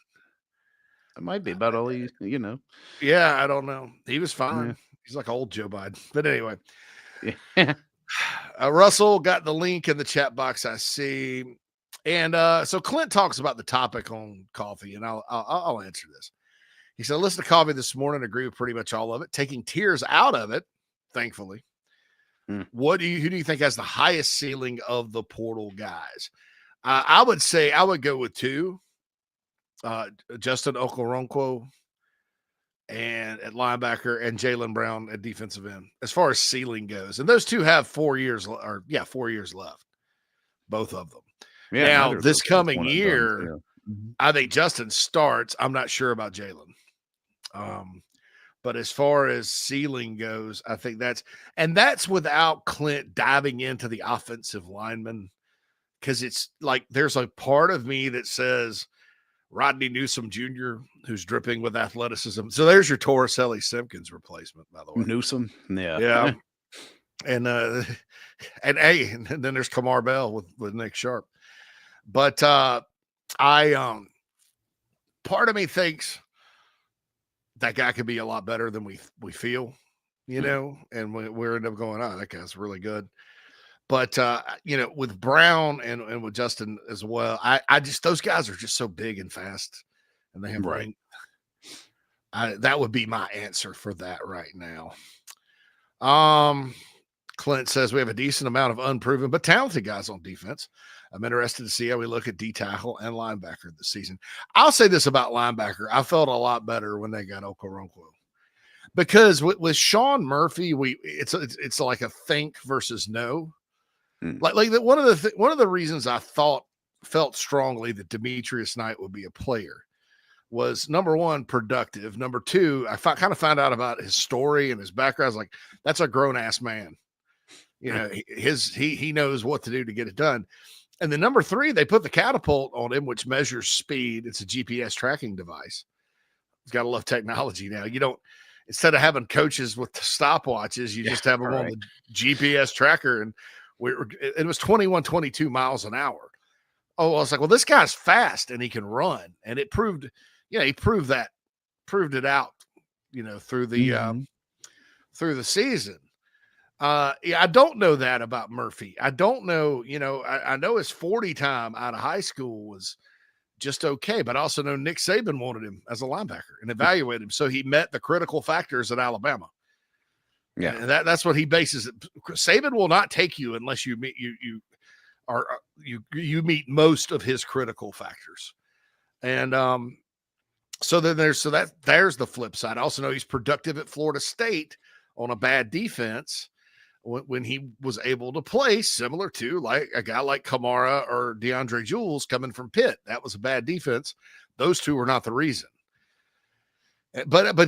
Speaker 4: It might be about all he,
Speaker 2: Yeah, I don't know. He was fine. Yeah. He's like old Joe Biden. But anyway.
Speaker 4: Yeah.
Speaker 2: Russell got the link in the chat box, I see. And so Clint talks about the topic on coffee, and I'll answer this. He said, listen to coffee this morning, agree with pretty much all of it, taking tears out of it, thankfully. Who do you think has the highest ceiling of the portal guys? I would say I would go with two, Justin Okoronkwo and at linebacker and Jaylen Brown at defensive end, as far as ceiling goes. And those two have 4 years left, both of them. Yeah, now this coming year, I think Justin starts. I'm not sure about Jaylen. But as far as ceiling goes, I think that's without Clint diving into the offensive lineman. Because it's like there's a part of me that says Rodney Newsome Jr., who's dripping with athleticism. So there's your Torricelli Simpkins replacement, by the way.
Speaker 4: Newsome,
Speaker 2: yeah. And then there's Kamar Bell with Nick Sharp. But part of me thinks that guy could be a lot better than we feel, and we're end up going, oh, that guy's really good. But, with Brown and with Justin as well, I just, those guys are just so big and fast, and they have length. That would be my answer for that right now. Clint says we have a decent amount of unproven but talented guys on defense. I'm interested to see how we look at D-tackle and linebacker this season. I'll say this about linebacker. I felt a lot better when they got Okoronkwo. Because with Sean Murphy, it's like a think versus no. Like one of the reasons I felt strongly that Demetrius Knight would be a player was, number one, productive. Number two, I kind of found out about his story and his background. I was like, that's a grown ass man. He knows what to do to get it done. And then number three, they put the catapult on him, which measures speed. It's a GPS tracking device. It's got a lot of technology now. You don't, instead of having coaches with stopwatches, you just have them on the GPS tracker. And it was 21, 22 miles an hour. Oh, I was like, well, this guy's fast and he can run. And it proved, he proved it out, through the season. I don't know that about Murphy. I don't know, I know his 40 time out of high school was just okay, but I also know Nick Saban wanted him as a linebacker and evaluated him. So he met the critical factors at Alabama. Yeah. And that's what he bases it. Saban will not take you unless you meet you meet most of his critical factors. And so there's the flip side. I also know he's productive at Florida State on a bad defense when he was able to play, similar to like a guy like Kamara or DeAndre Jules coming from Pitt. That was a bad defense. Those two were not the reason. But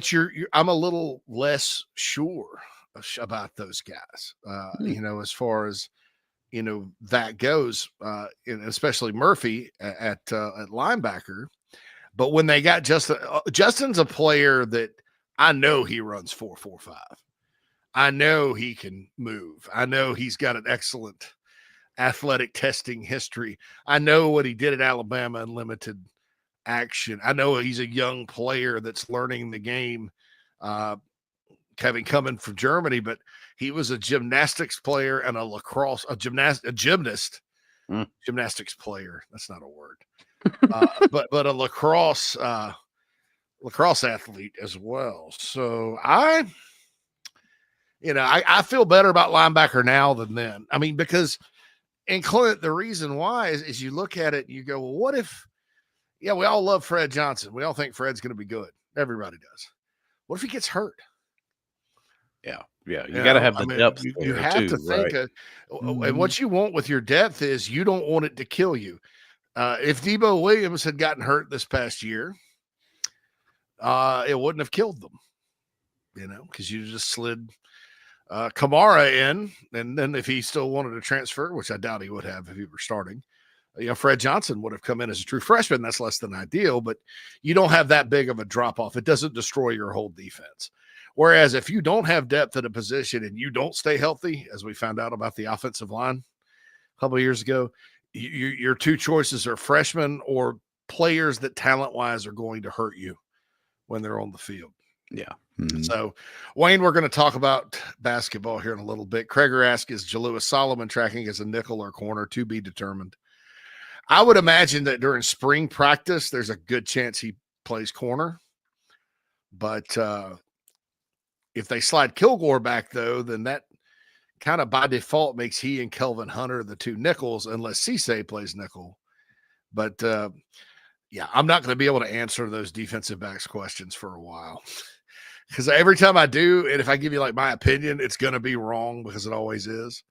Speaker 2: I'm a little less sure about those guys, as far as, that goes, and especially Murphy at linebacker. But when they got Justin's a player that I know he runs 4.45. I know he can move. I know he's got an excellent athletic testing history. I know what he did at Alabama in limited action. I know he's a young player that's learning the game, having come in from Germany, but he was a gymnastics player and a gymnast, gymnastics player. That's not a word, but a lacrosse athlete as well. So I feel better about linebacker now than then. I mean, because in Clint, the reason why is you look at it and you go, well, what if, we all love Fred Johnson. We all think Fred's going to be good. Everybody does. What if he gets hurt?
Speaker 4: Yeah. You got to have the depth.
Speaker 2: You have to think, and what you want with your depth is you don't want it to kill you. If Debo Williams had gotten hurt this past year, it wouldn't have killed them, because you just slid Kamara in, and then if he still wanted to transfer, which I doubt he would have if he were starting, Fred Johnson would have come in as a true freshman. That's less than ideal, but you don't have that big of a drop off. It doesn't destroy your whole defense. Whereas if you don't have depth at a position and you don't stay healthy, as we found out about the offensive line a couple of years ago, your two choices are freshmen or players that talent-wise are going to hurt you when they're on the field.
Speaker 4: Yeah.
Speaker 2: So, Wayne, we're going to talk about basketball here in a little bit. Kreger asks, is Jalewis Solomon tracking as a nickel or corner? To be determined. I would imagine that during spring practice, there's a good chance he plays corner. But if they slide Kilgore back, though, then that kind of by default makes he and Kelvin Hunter the two nickels, unless Cisse plays nickel. But, I'm not going to be able to answer those defensive backs questions for a while. Because every time I do, and if I give you my opinion, it's going to be wrong because it always is.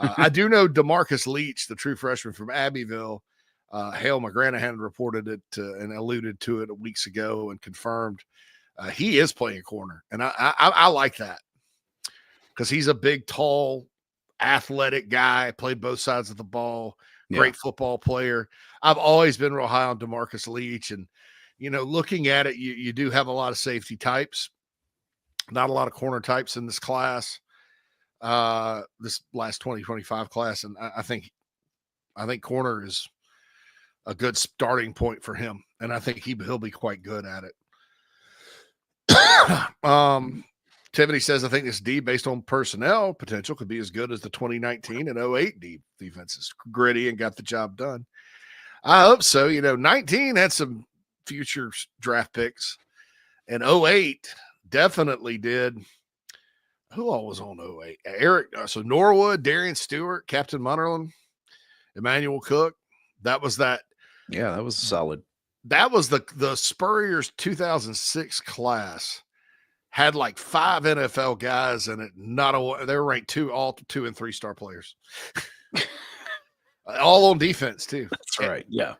Speaker 2: I do know DeMarcus Leach, the true freshman from Abbeville, Hale McGranahan reported it and alluded to it weeks ago and confirmed he is playing corner. And I like that because he's a big, tall, athletic guy, played both sides of the ball, great football player. I've always been real high on DeMarcus Leach. And, looking at it, you do have a lot of safety types, not a lot of corner types in this class. This last 2025 class. And I think corner is a good starting point for him. And I think he'll be quite good at it. Tiffany says, I think this D based on personnel potential could be as good as the 2019 and 08 D defenses, gritty and got the job done. I hope so. 19 had some future draft picks and 08 definitely did. Who all was on 08? Eric, so Norwood, Darian Stewart, Captain Munnerlin, Emmanuel Cook. That was that.
Speaker 4: Yeah, that was solid.
Speaker 2: That was the Spurrier's 2006 class. Had 5 NFL guys in it. They were ranked all 2 and 3 star players. All on defense too.
Speaker 4: That's right. Yeah.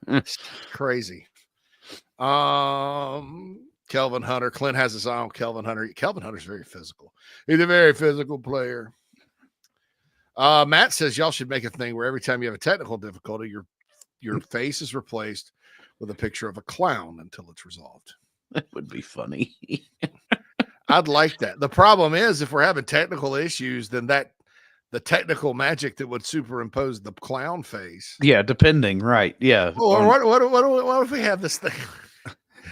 Speaker 2: Crazy. Kelvin Hunter. Clint has his eye on Kelvin Hunter. Kelvin Hunter's very physical. He's a very physical player. Matt says y'all should make a thing where every time you have a technical difficulty, your face is replaced with a picture of a clown until it's resolved.
Speaker 4: That would be funny.
Speaker 2: I'd like that. The problem is if we're having technical issues, then the technical magic that would superimpose the clown face.
Speaker 4: Yeah, depending, right? Yeah.
Speaker 2: Or what if we have this thing?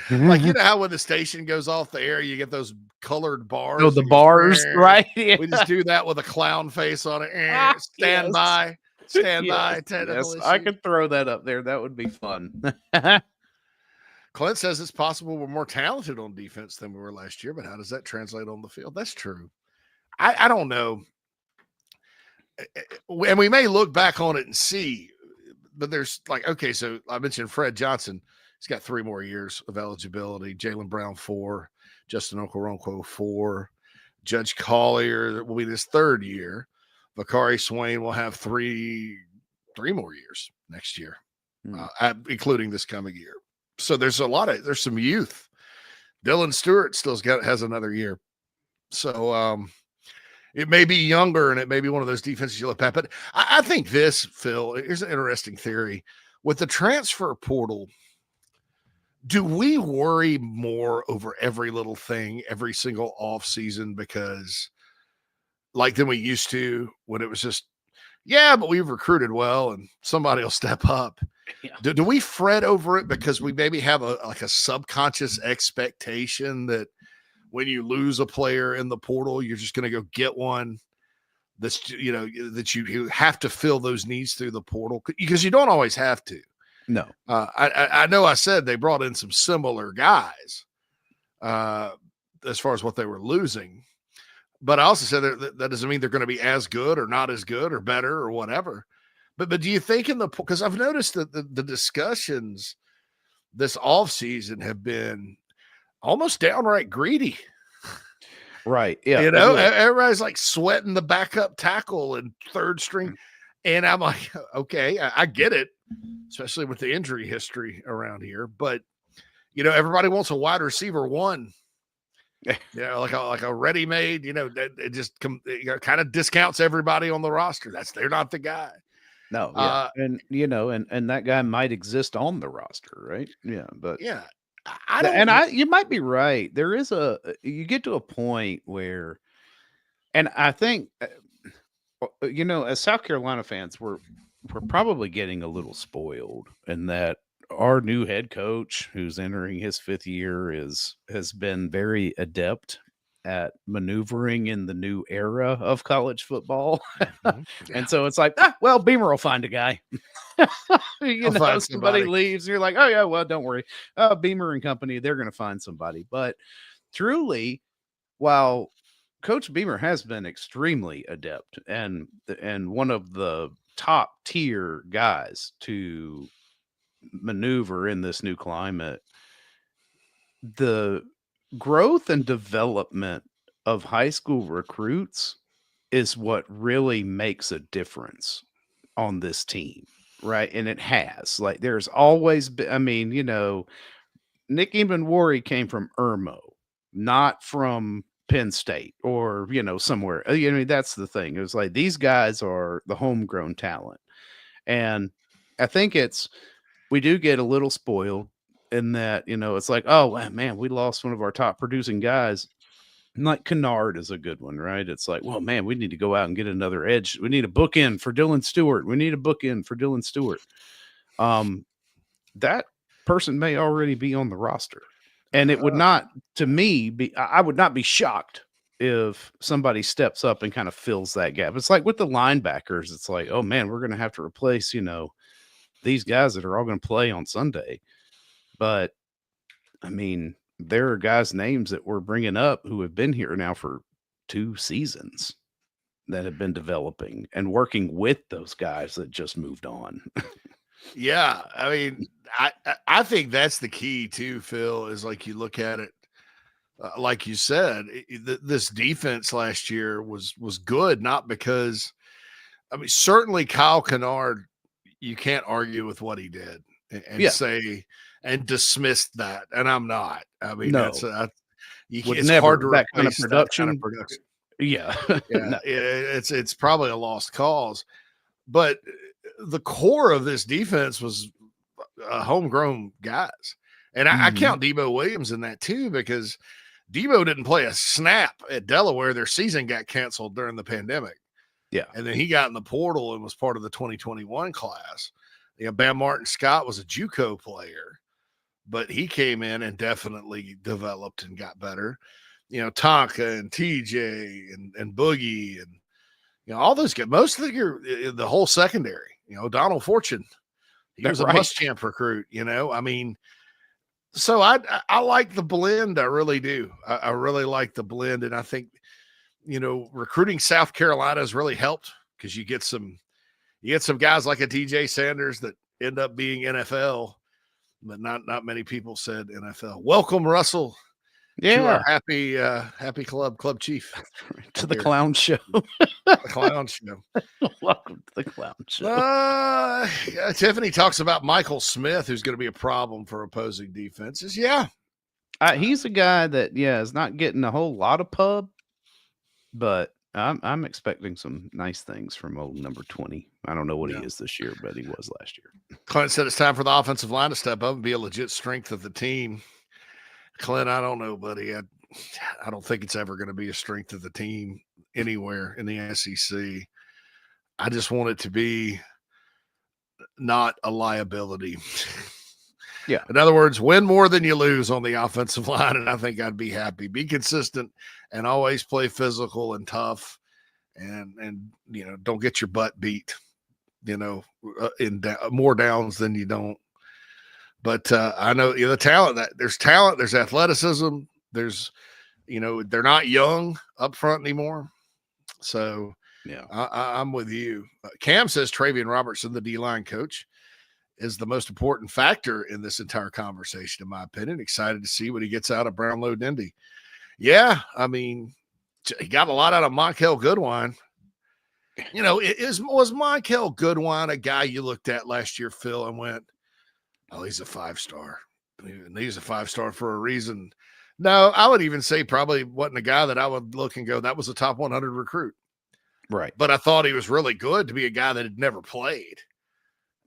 Speaker 2: How when the station goes off the air, you get those colored bars.
Speaker 4: Oh, the bars, right? Yeah.
Speaker 2: We just do that with a clown face on it. Stand by. Technical
Speaker 4: yes,
Speaker 2: issue.
Speaker 4: I could throw that up there. That would be fun.
Speaker 2: Clint says it's possible we're more talented on defense than we were last year, but how does that translate on the field? That's true. I don't know. And we may look back on it and see, but there's so I mentioned Fred Johnson. He's got 3 more years of eligibility. Jaylen Brown 4, Justin Okoronkwo 4, Judge Collier will be this 3rd year. Bakari Swain will have 3 more years next year, including this coming year. So there's some youth. Dylan Stewart still has another year. So it may be younger and it may be one of those defenses you look at. But I think this, Phil, here's an interesting theory. With the transfer portal, do we worry more over every little thing every single off season because like than we used to, when it was just, yeah, but we've recruited well and somebody will step up.
Speaker 4: Yeah.
Speaker 2: Do we fret over it because we maybe have a subconscious expectation that when you lose a player in the portal, you're just going to go get one that's, that you have to fill those needs through the portal, because you don't always have to.
Speaker 4: No.
Speaker 2: I know I said they brought in some similar guys as far as what they were losing, but I also said that doesn't mean they're going to be as good or not as good or better or whatever. But do you think because I've noticed that the discussions this offseason have been almost downright greedy.
Speaker 4: Right. Yeah.
Speaker 2: Everybody's like sweating the backup tackle and third string. And I'm like, okay, I get it, especially with the injury history around here. But, everybody wants a wide receiver one, like a ready-made, that it just kind of discounts everybody on the roster. They're not the guy.
Speaker 4: No. Yeah. And that guy might exist on the roster. Right. Yeah. But
Speaker 2: yeah.
Speaker 4: You might be right. There is you get to a point where, and I think, as South Carolina fans, we're probably getting a little spoiled in that our new head coach, who's entering his 5th year, has been very adept at maneuvering in the new era of college football.
Speaker 2: Yeah.
Speaker 4: And so it's like, Beamer will find a guy. Somebody leaves, you're like, oh yeah, well, don't worry. Beamer and company, they're going to find somebody. But truly, while Coach Beamer has been extremely adept and one of the top tier guys to maneuver in this new climate, the growth and development of high school recruits is what really makes a difference on this team. Right. And it has, like, there's always been, Nick Ebenwari came from Irmo, not from Penn State or, somewhere. That's the thing. It was like, these guys are the homegrown talent. And I think we do get a little spoiled in that, it's like, oh man, we lost one of our top producing guys. Like Kennard is a good one, right? It's like, well, man, we need to go out and get another edge. We need a bookend for Dylan Stewart. That person may already be on the roster. And it would not, to me, I would not be shocked if somebody steps up and kind of fills that gap. It's like with the linebackers. It's like, oh man, we're going to have to replace, these guys that are all going to play on Sunday. But there are guys' names that we're bringing up who have been here now for 2 seasons that have been developing and working with those guys that just moved on.
Speaker 2: Yeah. I think that's the key too, Phil, is like you look at it, like you said, this defense last year was good, not because, certainly Kyle Kennard, you can't argue with what he did and say and dismiss that. And I'm not.
Speaker 4: No.
Speaker 2: It's hard to
Speaker 4: that
Speaker 2: replace
Speaker 4: kind of production.
Speaker 2: that kind of production.
Speaker 4: Yeah.
Speaker 2: No. It's probably a lost cause. But the core of this defense was homegrown guys. And I count Debo Williams in that too, because Debo didn't play a snap at Delaware. Their season got canceled during the pandemic.
Speaker 4: Yeah.
Speaker 2: And then he got in the portal and was part of the 2021 class. Bam Martin Scott was a JUCO player, but he came in and definitely developed and got better. Tonka and TJ and Boogie and all those guys, most of the whole secondary, Donald Fortune, he was a Muschamp recruit, so I like the blend. I really do. I really like the blend. And I think, recruiting South Carolina has really helped, because you get some guys like a DJ Sanders that end up being NFL, but not many people said NFL. Welcome, Russell.
Speaker 4: Yeah.
Speaker 2: To our happy club chief.
Speaker 4: To the clown show.
Speaker 2: The clown show.
Speaker 4: Welcome to the clown show.
Speaker 2: Tiffany talks about Michael Smith, who's going to be a problem for opposing defenses. Yeah.
Speaker 4: He's a guy that, is not getting a whole lot of pub, but I'm expecting some nice things from old number 20. I don't know what he is this year, but he was last year.
Speaker 2: Clint said it's time for the offensive line to step up and be a legit strength of the team. Clint, I don't know, buddy. I don't think it's ever going to be a strength of the team. anywhere in the SEC. I just want it to be not a liability.
Speaker 4: Yeah.
Speaker 2: In other words, win more than you lose on the offensive line, and I think I'd be happy. Be consistent and always play physical and tough, and don't get your butt beat, in more downs than you don't. But I know the talent, that there's talent, there's athleticism, there's they're not young up front anymore. So
Speaker 4: yeah,
Speaker 2: I'm with you. Cam says Travian Robertson, the D-line coach, is the most important factor in this entire conversation, in my opinion. Excited to see what he gets out of Brownlow Dindy. Yeah, I mean, he got a lot out of Monkel Goodwine. Was Monkel Goodwine a guy you looked at last year, Phil, and went, oh, he's a 5-star. And he's a 5-star for a reason. No, I would even say probably wasn't a guy that I would look and go, that was a top 100 recruit.
Speaker 4: Right.
Speaker 2: But I thought he was really good to be a guy that had never played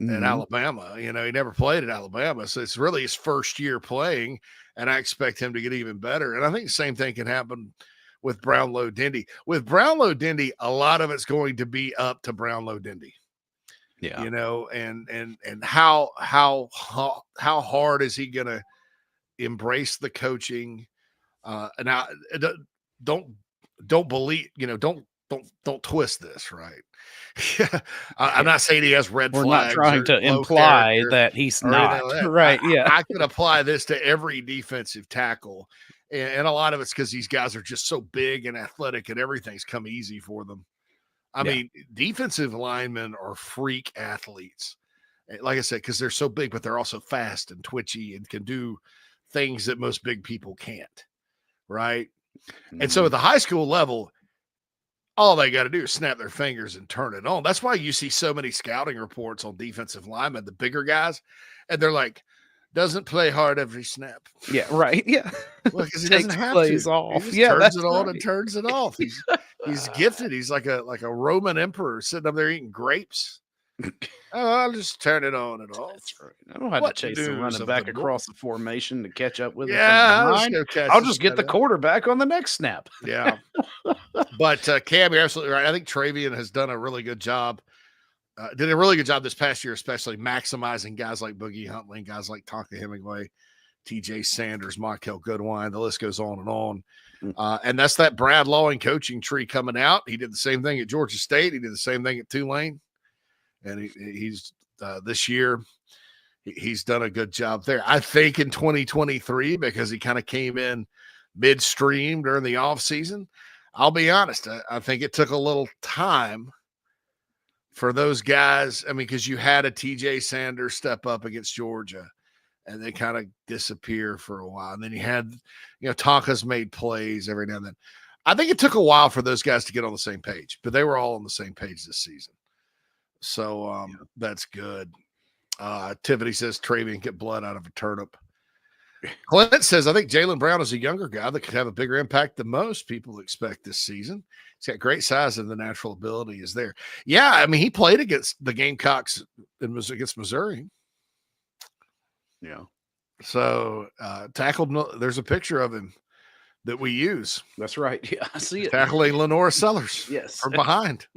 Speaker 2: at Alabama. He never played at Alabama. So it's really his first year playing, and I expect him to get even better. And I think the same thing can happen with Brownlow Dindy. With Brownlow Dindy, a lot of it's going to be up to Brownlow Dindy.
Speaker 4: Yeah.
Speaker 2: And how hard is he going to embrace the coaching? And I don't believe, don't twist this, right? I'm not saying he has red
Speaker 4: We're
Speaker 2: flags.
Speaker 4: We're not trying to imply that he's not.
Speaker 2: That.
Speaker 4: Right. Yeah.
Speaker 2: I could apply this to every defensive tackle. And a lot of it's because these guys are just so big and athletic and everything's come easy for them. I mean, defensive linemen are freak athletes. Like I said, because they're so big, but they're also fast and twitchy and can do things that most big people can't. Right. Mm-hmm. And so at the high school level, all they got to do is snap their fingers and turn it on. That's why you see so many scouting reports on defensive linemen, the bigger guys, and they're like, doesn't play hard every snap.
Speaker 4: Yeah, right. Yeah.
Speaker 2: Well, because he doesn't have
Speaker 4: plays
Speaker 2: to.
Speaker 4: Off.
Speaker 2: He just
Speaker 4: yeah,
Speaker 2: turns it on and turns it off. He's gifted. He's like a Roman emperor sitting up there eating grapes. I'll just turn it on and off.
Speaker 4: That's right. I don't have to chase the running back across the formation to catch up with it.
Speaker 2: Yeah,
Speaker 4: I'll just get the quarterback on the next snap.
Speaker 2: Yeah. But Cam, you're absolutely right. I think Travian has done a really good job. Did a really good job this past year, especially maximizing guys like Boogie Huntley, guys like Tonka Hemingway, TJ Sanders, Monkel Goodwine. The list goes on and on. And that's that Brad Lawing coaching tree coming out. He did the same thing at Georgia State. He did the same thing at Tulane. And he's this year, he's done a good job there. I think in 2023, because he kind of came in midstream during the offseason, I'll be honest, I think it took a little time for those guys. I mean, because you had a TJ Sanders step up against Georgia, and they kind of disappear for a while. And then you had, Tonka's made plays every now and then. I think it took a while for those guys to get on the same page, but they were all on the same page this season. So that's good. Tiffany says Travian get blood out of a turnip. Clint says, I think Jaylen Brown is a younger guy that could have a bigger impact than most people expect this season. He's got great size and the natural ability is there. Yeah, I mean, he played against the Gamecocks against Missouri.
Speaker 4: Yeah.
Speaker 2: So tackled, there's a picture of him that we use.
Speaker 4: That's right. Yeah, I see it.
Speaker 2: Tackling LaNorris Sellers.
Speaker 4: Yes.
Speaker 2: From behind.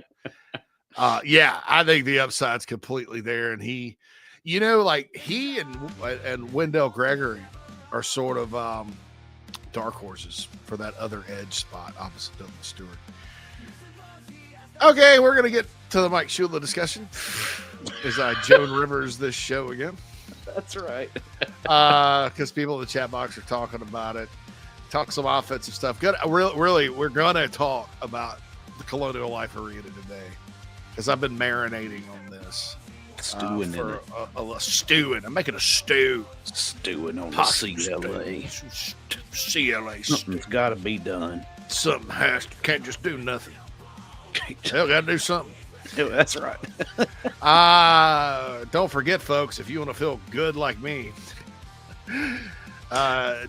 Speaker 2: Yeah, I think the upside's completely there. And he, like he and Wendell Gregory are sort of dark horses for that other edge spot opposite Dylan Stewart. Okay, we're going to get to the Mike Shula discussion as I Joan Rivers this show again.
Speaker 4: That's right.
Speaker 2: Because people in the chat box are talking about it. Talk some offensive stuff. Good. Really, we're going to talk about the Colonial Life Arena today because I've been marinating on this.
Speaker 4: Stewing in it.
Speaker 2: Stewing. I'm making a stew.
Speaker 4: Stewing on
Speaker 2: Pasta
Speaker 4: the CLA.
Speaker 2: CLA.
Speaker 4: Something's got to be done.
Speaker 2: Something can't just do nothing. Hell, got to do something.
Speaker 4: Yeah, that's right.
Speaker 2: Don't forget, folks, if you want to feel good like me,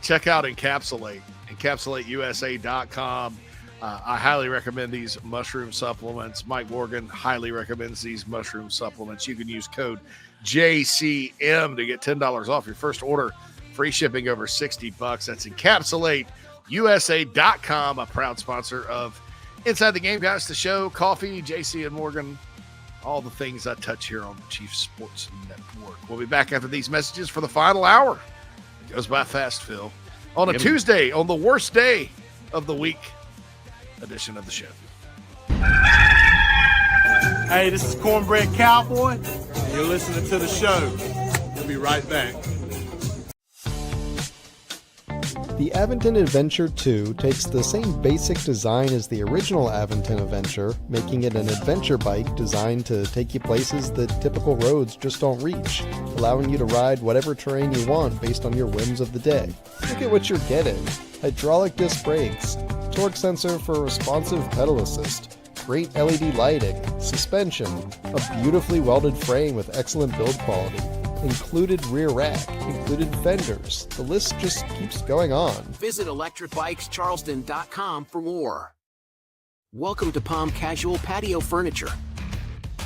Speaker 2: check out Encapsulate. EncapsulateUSA.com. I highly recommend these mushroom supplements. Mike Morgan highly recommends these mushroom supplements. You can use code JCM to get $10 off your first order. Free shipping over $60. That's EncapsulateUSA.com, a proud sponsor of Inside the Gamecocks The Show, coffee, JC and Morgan, all the things I touch here on the Chief Sports Network. We'll be back after these messages for the final hour. It goes by fast, Phil. On a Tuesday, on the worst day of the week edition of the show.
Speaker 11: Hey, this is Cornbread Cowboy, and you're listening to the show. We'll be right back.
Speaker 5: The Aventon Adventure 2 takes the same basic design as the original Aventon Adventure, making it an adventure bike designed to take you places that typical roads just don't reach, allowing you to ride whatever terrain you want based on your whims of the day. Look at what you're getting. Hydraulic disc brakes, torque sensor for responsive pedal assist, great LED lighting, suspension, a beautifully welded frame with excellent build quality, included rear rack, included fenders. The list just keeps going on.
Speaker 6: Visit electricbikescharleston.com for more. Welcome to Palm Casual Patio Furniture.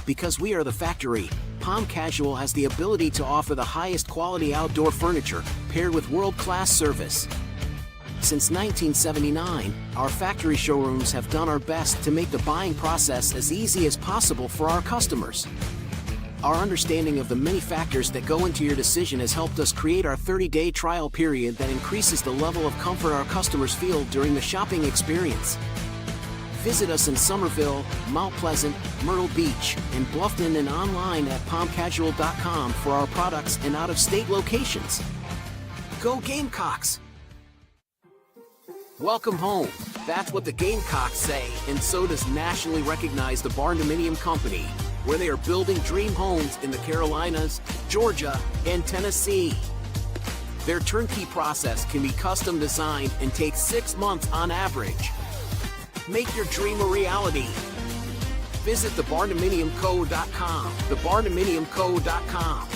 Speaker 6: Because we are the factory, Palm Casual has the ability to offer the highest quality outdoor furniture paired with world-class service. Since 1979, our factory showrooms have done our best to make the buying process as easy as possible for our customers. Our understanding of the many factors that go into your decision has helped us create our 30-day trial period that increases the level of comfort our customers feel during the shopping experience. Visit us in Somerville, Mount Pleasant, Myrtle Beach, and Bluffton, and online at palmcasual.com for our products and out-of-state locations. Go Gamecocks! Welcome home. That's what the Gamecocks say, and so does nationally recognized the Barndominium Company, where they are building dream homes in the Carolinas, Georgia, and Tennessee. Their turnkey process can be custom designed and takes 6 months on average. Make your dream a reality. Visit thebarndominiumco.com, thebarndominiumco.com.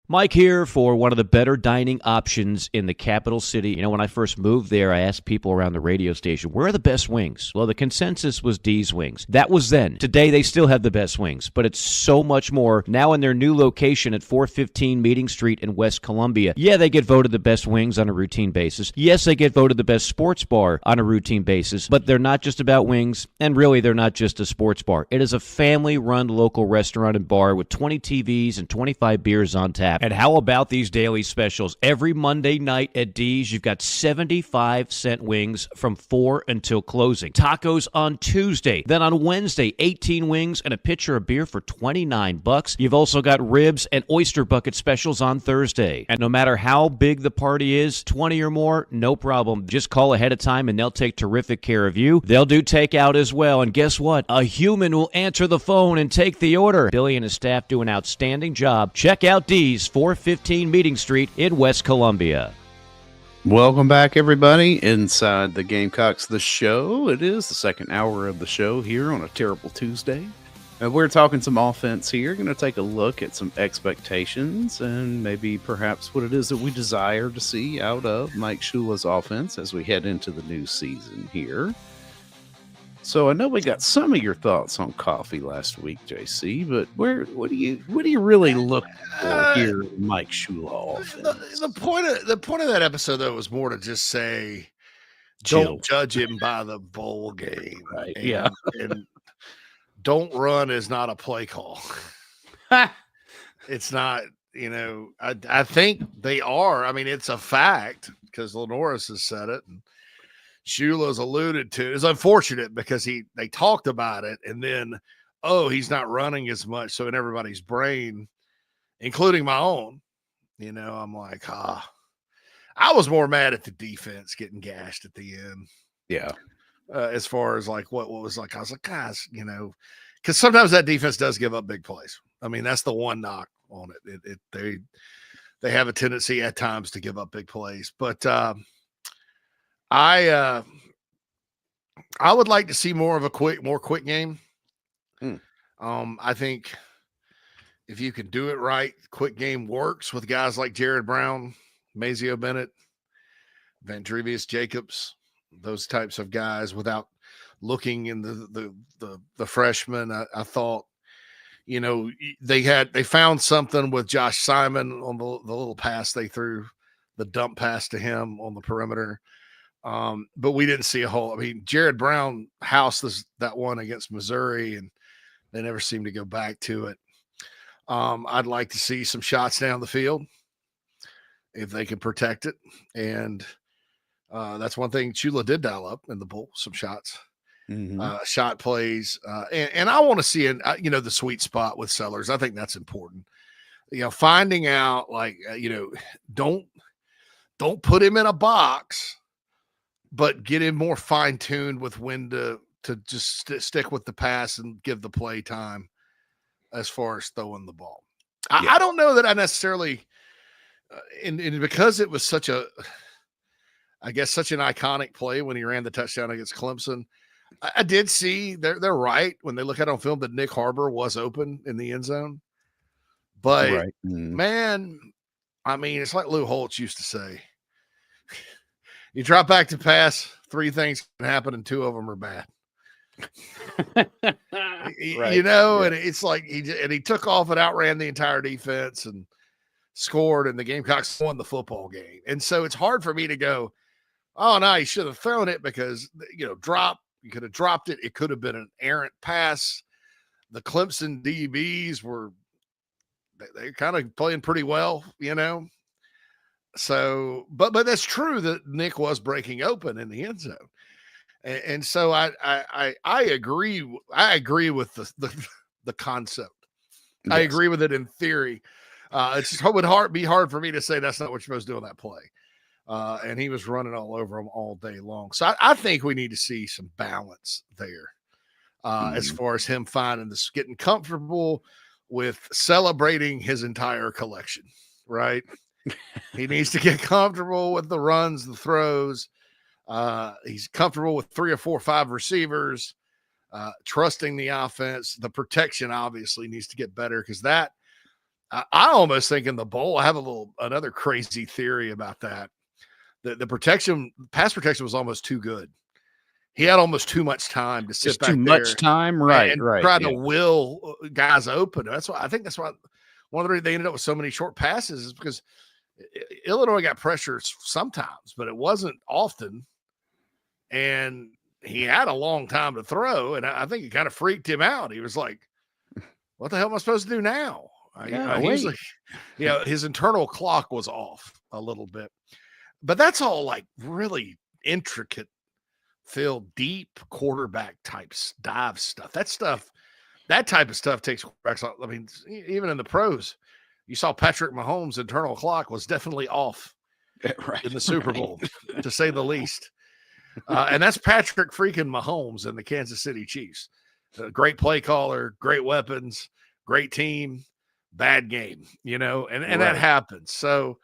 Speaker 12: Mike here for one of the better dining options in the capital city. You know, when I first moved there, I asked people around the radio station, where are the best wings? Well, the consensus was D's Wings. That was then. Today, they still have the best wings, but it's so much more. Now in their new location at 415 Meeting Street in West Columbia, yeah, they get voted the best wings on a routine basis. Yes, they get voted the best sports bar on a routine basis, but they're not just about wings, and really, they're not just a sports bar. It is a family-run local restaurant and bar with 20 TVs and 25 beers on tap. And how about these daily specials? Every Monday night at D's, you've got 75-cent wings from 4 until closing. Tacos on Tuesday. Then on Wednesday, 18 wings and a pitcher of beer for $29. You've also got ribs and oyster bucket specials on Thursday. And no matter how big the party is, 20 or more, no problem. Just call ahead of time and they'll take terrific care of you. They'll do takeout as well. And guess what? A human will answer the phone and take the order. Billy and his staff do an outstanding job. Check out D's 415 Meeting Street in West Columbia.
Speaker 4: Welcome back, everybody, inside the Gamecocks The Show. It is the second hour of the show here on a terrible Tuesday. We're talking some offense here. Going to take a look at some expectations and maybe perhaps what it is that we desire to see out of Mike Shula's offense as we head into the new season here. So I know we got some of your thoughts on coffee last week, JC, but what do you really look for here in Mike Shula offense?
Speaker 2: The point of that episode though was more to just say,
Speaker 4: Chill.
Speaker 2: don't judge him by the bowl game,
Speaker 4: right?
Speaker 2: And don't run is not a play call. It's not. You know, I think they are. I mean, it's a fact because LaNorris has said it. And Shula's alluded to. It's unfortunate because they talked about it and then, he's not running as much. So in everybody's brain, including my own, you know, I'm like, I was more mad at the defense getting gashed at the end.
Speaker 4: Yeah.
Speaker 2: As far as like what was like, I was like, guys, you know, because sometimes that defense does give up big plays. I mean, that's the one knock on it. They have a tendency at times to give up big plays, but I would like to see more of a more quick game. I think if you can do it right, quick game works with guys like Jared Brown, Mazio Bennett, Vandrevius Jacobs, those types of guys without looking in the freshmen. I thought, you know, they found something with Josh Simon on the little pass they threw the dump pass to him on the perimeter. But we didn't see a whole. I mean, Jared Brown housed that one against Missouri, and they never seemed to go back to it. I'd like to see some shots down the field if they can protect it. And that's one thing Shula did dial up in the bowl, some shots, shot plays. And I want to see, the sweet spot with Sellers. I think that's important. Finding out, don't put him in a box, but get him more fine-tuned with when to just stick with the pass and give the play time as far as throwing the ball. I don't know that I necessarily and because it was such an iconic play when he ran the touchdown against Clemson. I did see they're right when they look at it on film that Nick Harbor was open in the end zone. But man, I mean, it's like Lou Holtz used to say. You drop back to pass, 3 things can happen, and 2 of them are bad. And it's like he took off and outran the entire defense and scored, and the Gamecocks won the football game. And so it's hard for me to go, oh no, you should have thrown it because you could have dropped it. It could have been an errant pass. The Clemson DBs were they're kind of playing pretty well, So, but that's true that Nick was breaking open in the end zone. And so I agree. I agree with the concept. Yes. I agree with it in theory. It would be hard for me to say that's not what you're supposed to do on that play. And he was running all over him all day long. So I think we need to see some balance there as far as him finding this, getting comfortable with celebrating his entire collection, right? He needs to get comfortable with the runs, the throws. He's comfortable with 3 or 4 or 5 receivers, trusting the offense. The protection obviously needs to get better because I almost think in the bowl, I have another crazy theory about that. The pass protection was almost too good. He had almost too much time to sit back there. Too much
Speaker 4: time, right?
Speaker 2: And try to will guys open. That's why one of the reasons they ended up with so many short passes is because Illinois got pressure sometimes, but it wasn't often. And he had a long time to throw, and I think it kind of freaked him out. He was like, what the hell am I supposed to do now? He's like, his internal clock was off a little bit. But that's all like really intricate, deep quarterback types, dive stuff. That type of stuff takes quarterbacks. I mean, even in the pros, you saw Patrick Mahomes' internal clock was definitely off in the Super Bowl, to say the least. And that's Patrick freaking Mahomes and the Kansas City Chiefs. Great play caller, great weapons, great team, bad game, and that happens. So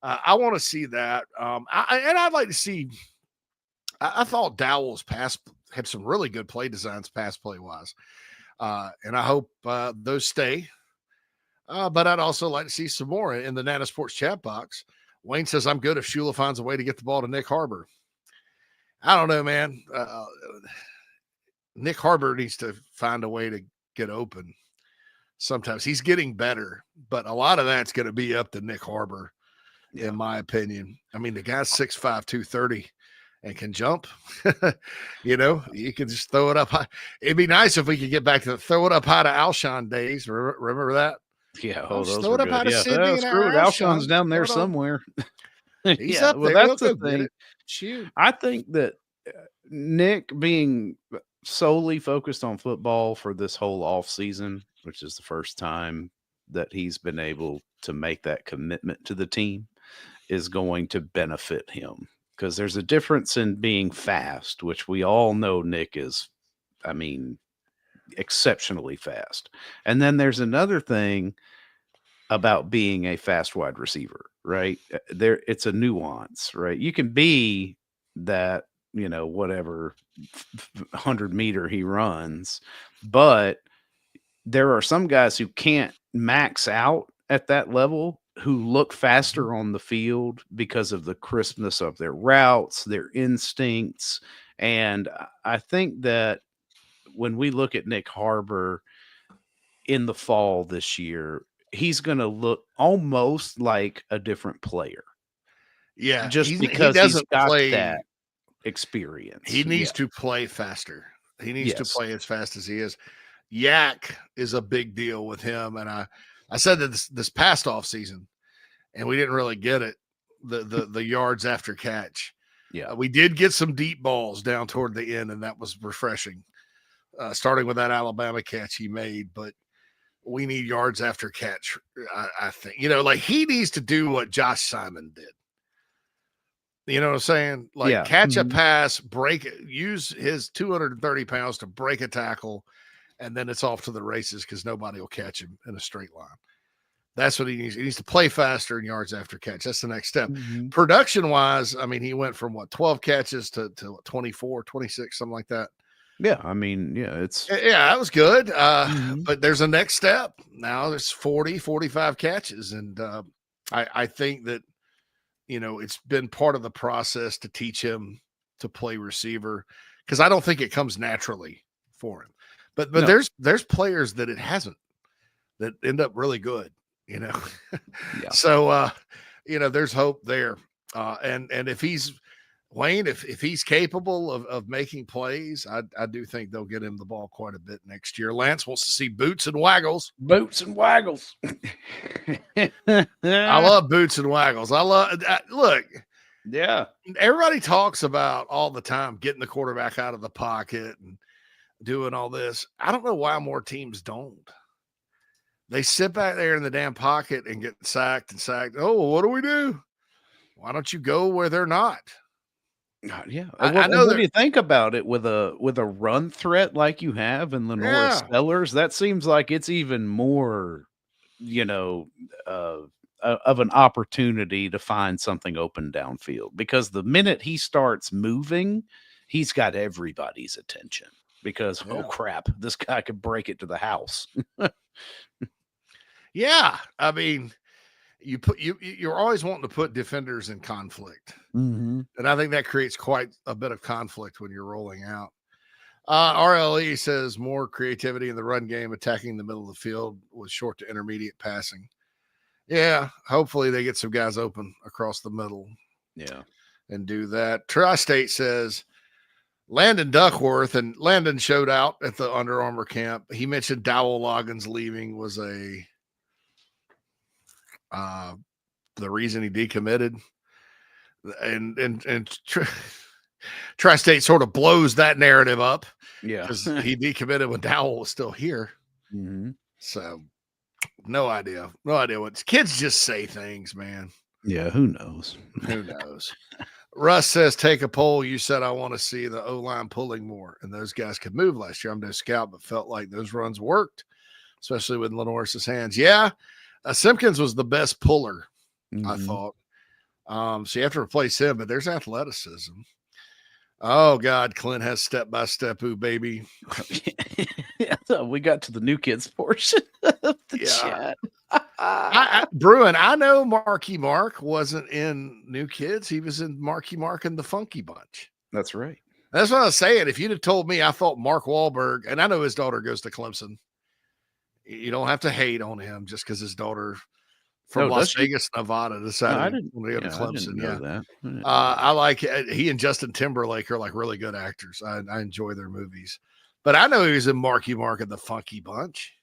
Speaker 2: I want to see that. I'd like to see. I thought Dowell's pass had some really good play designs, pass play wise, and I hope those stay. But I'd also like to see some more in the Nana Sports chat box. Wayne says, I'm good if Shula finds a way to get the ball to Nick Harbor. I don't know, man. Nick Harbor needs to find a way to get open. Sometimes he's getting better, but a lot of that's going to be up to Nick Harbor, in my opinion. I mean, the guy's 6'5", 230 and can jump. You can just throw it up high. It'd be nice if we could get back to the throw it up high to Alshon days. Remember that?
Speaker 4: Yeah,
Speaker 2: those were good.
Speaker 4: Alshon's down there somewhere.
Speaker 2: He's up there.
Speaker 4: That's the thing.
Speaker 2: Shoot.
Speaker 4: I think that Nick being solely focused on football for this whole off season, which is the first time that he's been able to make that commitment to the team, is going to benefit him, because there's a difference in being fast, which we all know Nick is, exceptionally fast. And then there's another thing about being a fast wide receiver, right? It's a nuance, right? You can be that, whatever 100 meter he runs, but there are some guys who can't max out at that level, who look faster on the field because of the crispness of their routes, their instincts. And I think that when we look at Nick Harbor in the fall this year, he's going to look almost like a different player.
Speaker 2: Yeah,
Speaker 4: just
Speaker 2: he
Speaker 4: because he's
Speaker 2: doesn't
Speaker 4: got
Speaker 2: play.
Speaker 4: that experience.
Speaker 2: He needs to play faster. He needs to
Speaker 4: Yes.
Speaker 2: play as fast as he is. Yak is a big deal with him, and I said that this past off season, and we didn't really get it. The yards after catch.
Speaker 4: Yeah,
Speaker 2: We did get some deep balls down toward the end, and that was refreshing. Starting with that Alabama catch he made, but we need yards after catch. I think, like he needs to do what Josh Simon did. You know what I'm saying? Like catch a pass, break it, use his 230 pounds to break a tackle, and then it's off to the races because nobody will catch him in a straight line. That's what he needs. He needs to play faster in yards after catch. That's the next step. Production wise, I mean, he went from 12 catches to 24, 26, something like that.
Speaker 4: yeah. I mean, yeah,
Speaker 2: That was good. But there's a next step. Now there's 40, 45 catches. And I think that, it's been part of the process to teach him to play receiver because I don't think it comes naturally for him. But
Speaker 4: No.
Speaker 2: there's players that it hasn't that end up really good,
Speaker 4: Yeah.
Speaker 2: So, there's hope there. And if he's Wayne, if he's capable of making plays, I do think they'll get him the ball quite a bit next year. Lance wants to see boots and waggles.
Speaker 4: Boots and waggles.
Speaker 2: I love boots and waggles. Look.
Speaker 4: Yeah.
Speaker 2: Everybody talks about all the time getting the quarterback out of the pocket and doing all this. I don't know why more teams don't. They sit back there in the damn pocket and get sacked and sacked. Oh, well, what do we do? Why don't you go where they're not?
Speaker 4: Yeah.
Speaker 2: I know
Speaker 4: what do you think about it with a run threat like you have in LaNorris Sellers? That seems like it's even more, of an opportunity to find something open downfield because the minute he starts moving, he's got everybody's attention because, oh crap, this guy could break it to the house.
Speaker 2: Yeah. I mean, you're always wanting to put defenders in conflict. And I think that creates quite a bit of conflict when you're rolling out. RLE says more creativity in the run game, attacking the middle of the field with short to intermediate passing. Yeah. Hopefully they get some guys open across the middle.
Speaker 4: Yeah.
Speaker 2: And do that. Tri-State says Landon Duckworth, and Landon showed out at the Under Armour camp. He mentioned Dowell Loggins leaving was the reason he decommitted, and Tri-State sort of blows that narrative up.
Speaker 4: Yeah,
Speaker 2: because he decommitted when Dowell was still here. So no idea what kids just say things, man.
Speaker 4: Yeah, who knows?
Speaker 2: Who knows? Russ says, take a poll. You said I want to see the O-line pulling more, and those guys could move last year. I'm no scout, but felt like those runs worked, especially with LaNorris's hands. Yeah, Simpkins was the best puller, I thought. So you have to replace him, but there's athleticism. Oh, God, Clint has step-by-step, ooh, baby.
Speaker 4: So we got to the new kids portion of the chat.
Speaker 2: Bruin, I know Marky Mark wasn't in New Kids. He was in Marky Mark and the Funky Bunch.
Speaker 4: That's right.
Speaker 2: That's what I was saying. If you'd have told me, I thought Mark Wahlberg, and I know his daughter goes to Clemson. You don't have to hate on him just because his daughter from Las Vegas, Nevada decided to go to Clemson.
Speaker 4: That.
Speaker 2: I like he and Justin Timberlake are like really good actors. I enjoy their movies. But I know he was in Marky Mark and the Funky Bunch.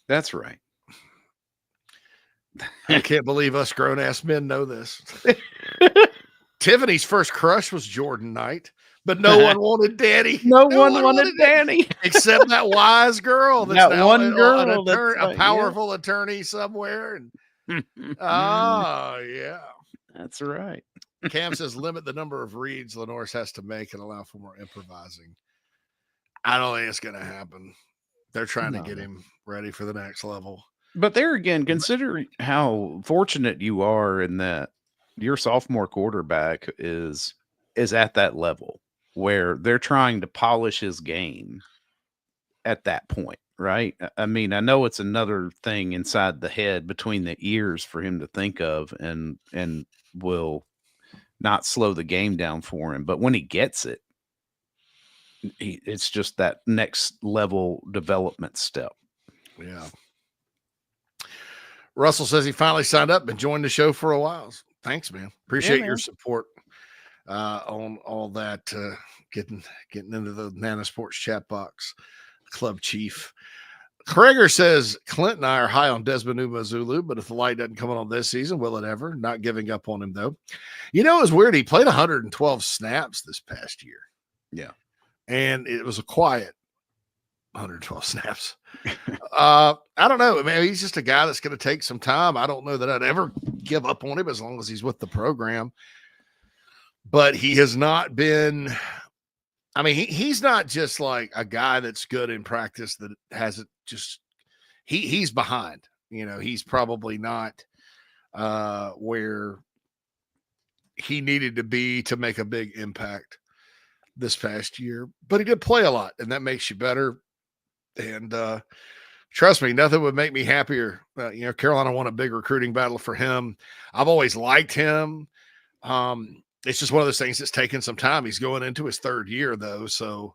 Speaker 4: That's right.
Speaker 2: I can't believe us grown-ass men know this. Tiffany's first crush was Jordan Knight, but no one wanted Danny.
Speaker 4: No one wanted Danny.
Speaker 2: Except that wise girl. That's
Speaker 4: that one girl.
Speaker 2: A powerful attorney somewhere. And oh, yeah.
Speaker 4: That's right.
Speaker 2: Cam says limit the number of reads LaNorris has to make and allow for more improvising. I don't think it's going to happen. They're trying to get him ready for the next level.
Speaker 4: But there again, consider how fortunate you are in that your sophomore quarterback is at that level where they're trying to polish his game at that point, right? I mean, I know it's another thing inside the head between the ears for him to think of and will not slow the game down for him. But when he gets it, it's just that next level development step.
Speaker 2: Yeah. Russell says he finally signed up and joined the show for a while. Thanks, man. Appreciate
Speaker 4: man.
Speaker 2: your support on all that. Getting into the Nana Sports chat box. Club Chief Krager says Clint and I are high on Desmond Zulu, but if the light doesn't come on this season, will it ever? Not giving up on him though. You know, it was weird. He played 112 snaps this past year.
Speaker 4: Yeah,
Speaker 2: and it was a quiet 112 snaps. I don't know. I mean, he's just a guy that's going to take some time. I don't know that I'd ever give up on him as long as he's with the program. But he has not been. I mean, he's not just like a guy that's good in practice that hasn't just he's behind. You know, he's probably not where he needed to be to make a big impact this past year. But he did play a lot, and that makes you better. And trust me, nothing would make me happier. You know, Carolina won a big recruiting battle for him. I've always liked him. It's just one of those things that's taken some time. He's going into his third year, though, so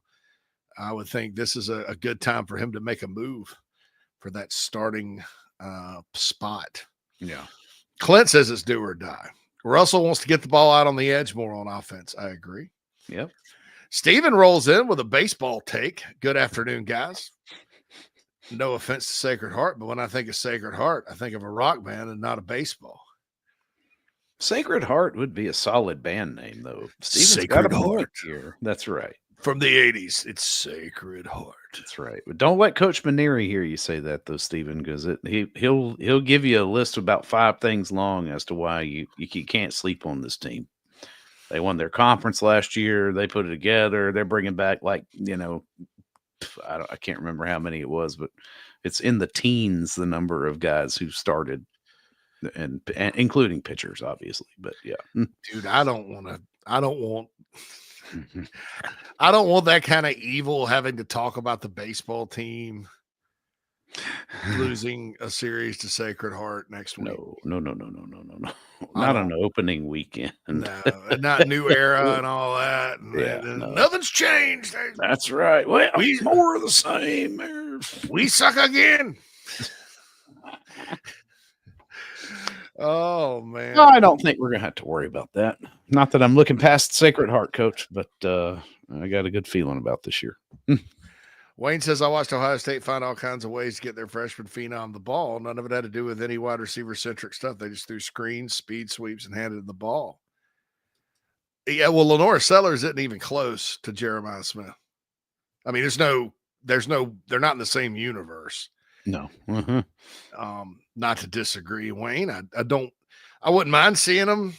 Speaker 2: I would think this is a good time for him to make a move for that starting spot.
Speaker 4: Yeah.
Speaker 2: Clint says it's do or die. Russell wants to get the ball out on the edge more on offense. I agree.
Speaker 4: Yep.
Speaker 2: Steven rolls in with a baseball take. Good afternoon, guys. No offense to Sacred Heart, but when I think of Sacred Heart, I think of a rock band and not a baseball.
Speaker 4: Sacred Heart would be a solid band name, though. Steven's
Speaker 2: Sacred
Speaker 4: got a point
Speaker 2: Heart
Speaker 4: here. That's right.
Speaker 2: From the 80s, it's Sacred Heart.
Speaker 4: That's right. But don't let Coach Maneri hear you say that, though, Stephen, because he'll give you a list of about 5 things long as to why you can't sleep on this team. They won their conference last year. They put it together. They're bringing back, like, you know, I can't remember how many it was, but it's in the teens, the number of guys who started, and including pitchers, obviously. But yeah,
Speaker 2: dude, I don't want that kind of evil having to talk about the baseball team losing a series to Sacred Heart next week.
Speaker 4: No. Not an opening weekend.
Speaker 2: No, not new era and all that. Nothing's changed.
Speaker 4: That's right. Well, more of the same.
Speaker 2: We suck again. Oh, man.
Speaker 4: No, I don't think we're going to have to worry about that. Not that I'm looking past Sacred Heart, Coach, but I got a good feeling about this year.
Speaker 2: Wayne says, I watched Ohio State find all kinds of ways to get their freshman phenom the ball. None of it had to do with any wide receiver-centric stuff. They just threw screens, speed sweeps, and handed the ball. Yeah, well, LaNorris Sellers isn't even close to Jeremiah Smith. I mean, they're not in the same universe.
Speaker 4: No.
Speaker 2: Not to disagree, Wayne. I wouldn't mind seeing him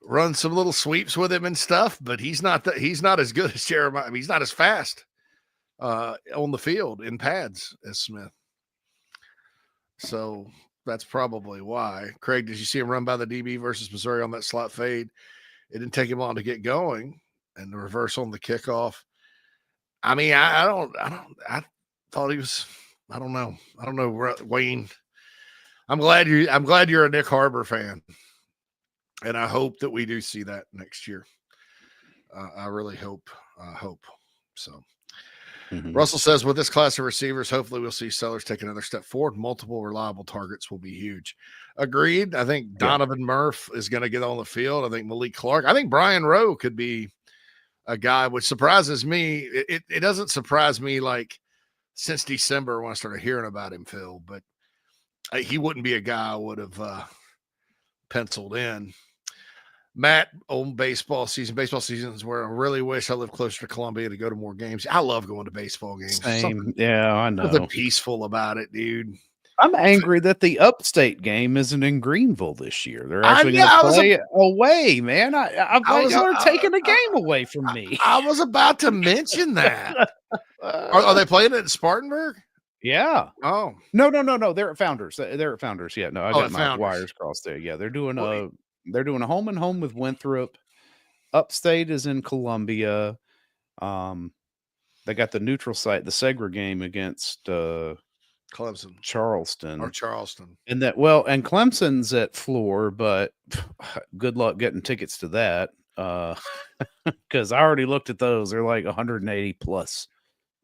Speaker 2: run some little sweeps with him and stuff, but he's not as good as Jeremiah. I mean, he's not as fast on the field in pads as Smith. So that's probably why. Craig, did you see him run by the DB versus Missouri on that slot fade? It didn't take him long to get going, and the reverse on the kickoff. I mean, I thought he was. I don't know, Wayne. I'm glad you're a Nick Harbor fan, and I hope that we do see that next year. I really hope so.
Speaker 4: Mm-hmm.
Speaker 2: Russell says, with this class of receivers, hopefully we'll see Sellers take another step forward. Multiple reliable targets will be huge. Agreed. I think Donovan Murph is going to get on the field. I think Malik Clark. I think Brian Rowe could be a guy, which surprises me. It doesn't surprise me like since December when I started hearing about him, Phil, but he wouldn't be a guy I would have penciled in. Matt, on baseball season is where I really wish I lived closer to Columbia to go to more games. I love going to baseball games.
Speaker 4: Same. Yeah, I know.
Speaker 2: Something peaceful about it, dude.
Speaker 4: I'm angry that the upstate game isn't in Greenville this year. They're actually going to play it away, man. I'm like, y'all are taking the game away from me.
Speaker 2: I was about to mention that. Are they playing it at Spartanburg?
Speaker 4: Yeah.
Speaker 2: Oh.
Speaker 4: No. They're at Founders. They're at Founders. Yeah. No, I got my
Speaker 2: Founders.
Speaker 4: wires crossed there. Yeah, they're doing a home and home with Winthrop. Upstate is in Columbia. They got the neutral site, the Segra game against
Speaker 2: Clemson,
Speaker 4: Charleston. And Clemson's at Floor, but good luck getting tickets to that. Because I already looked at those. They're like 180 plus.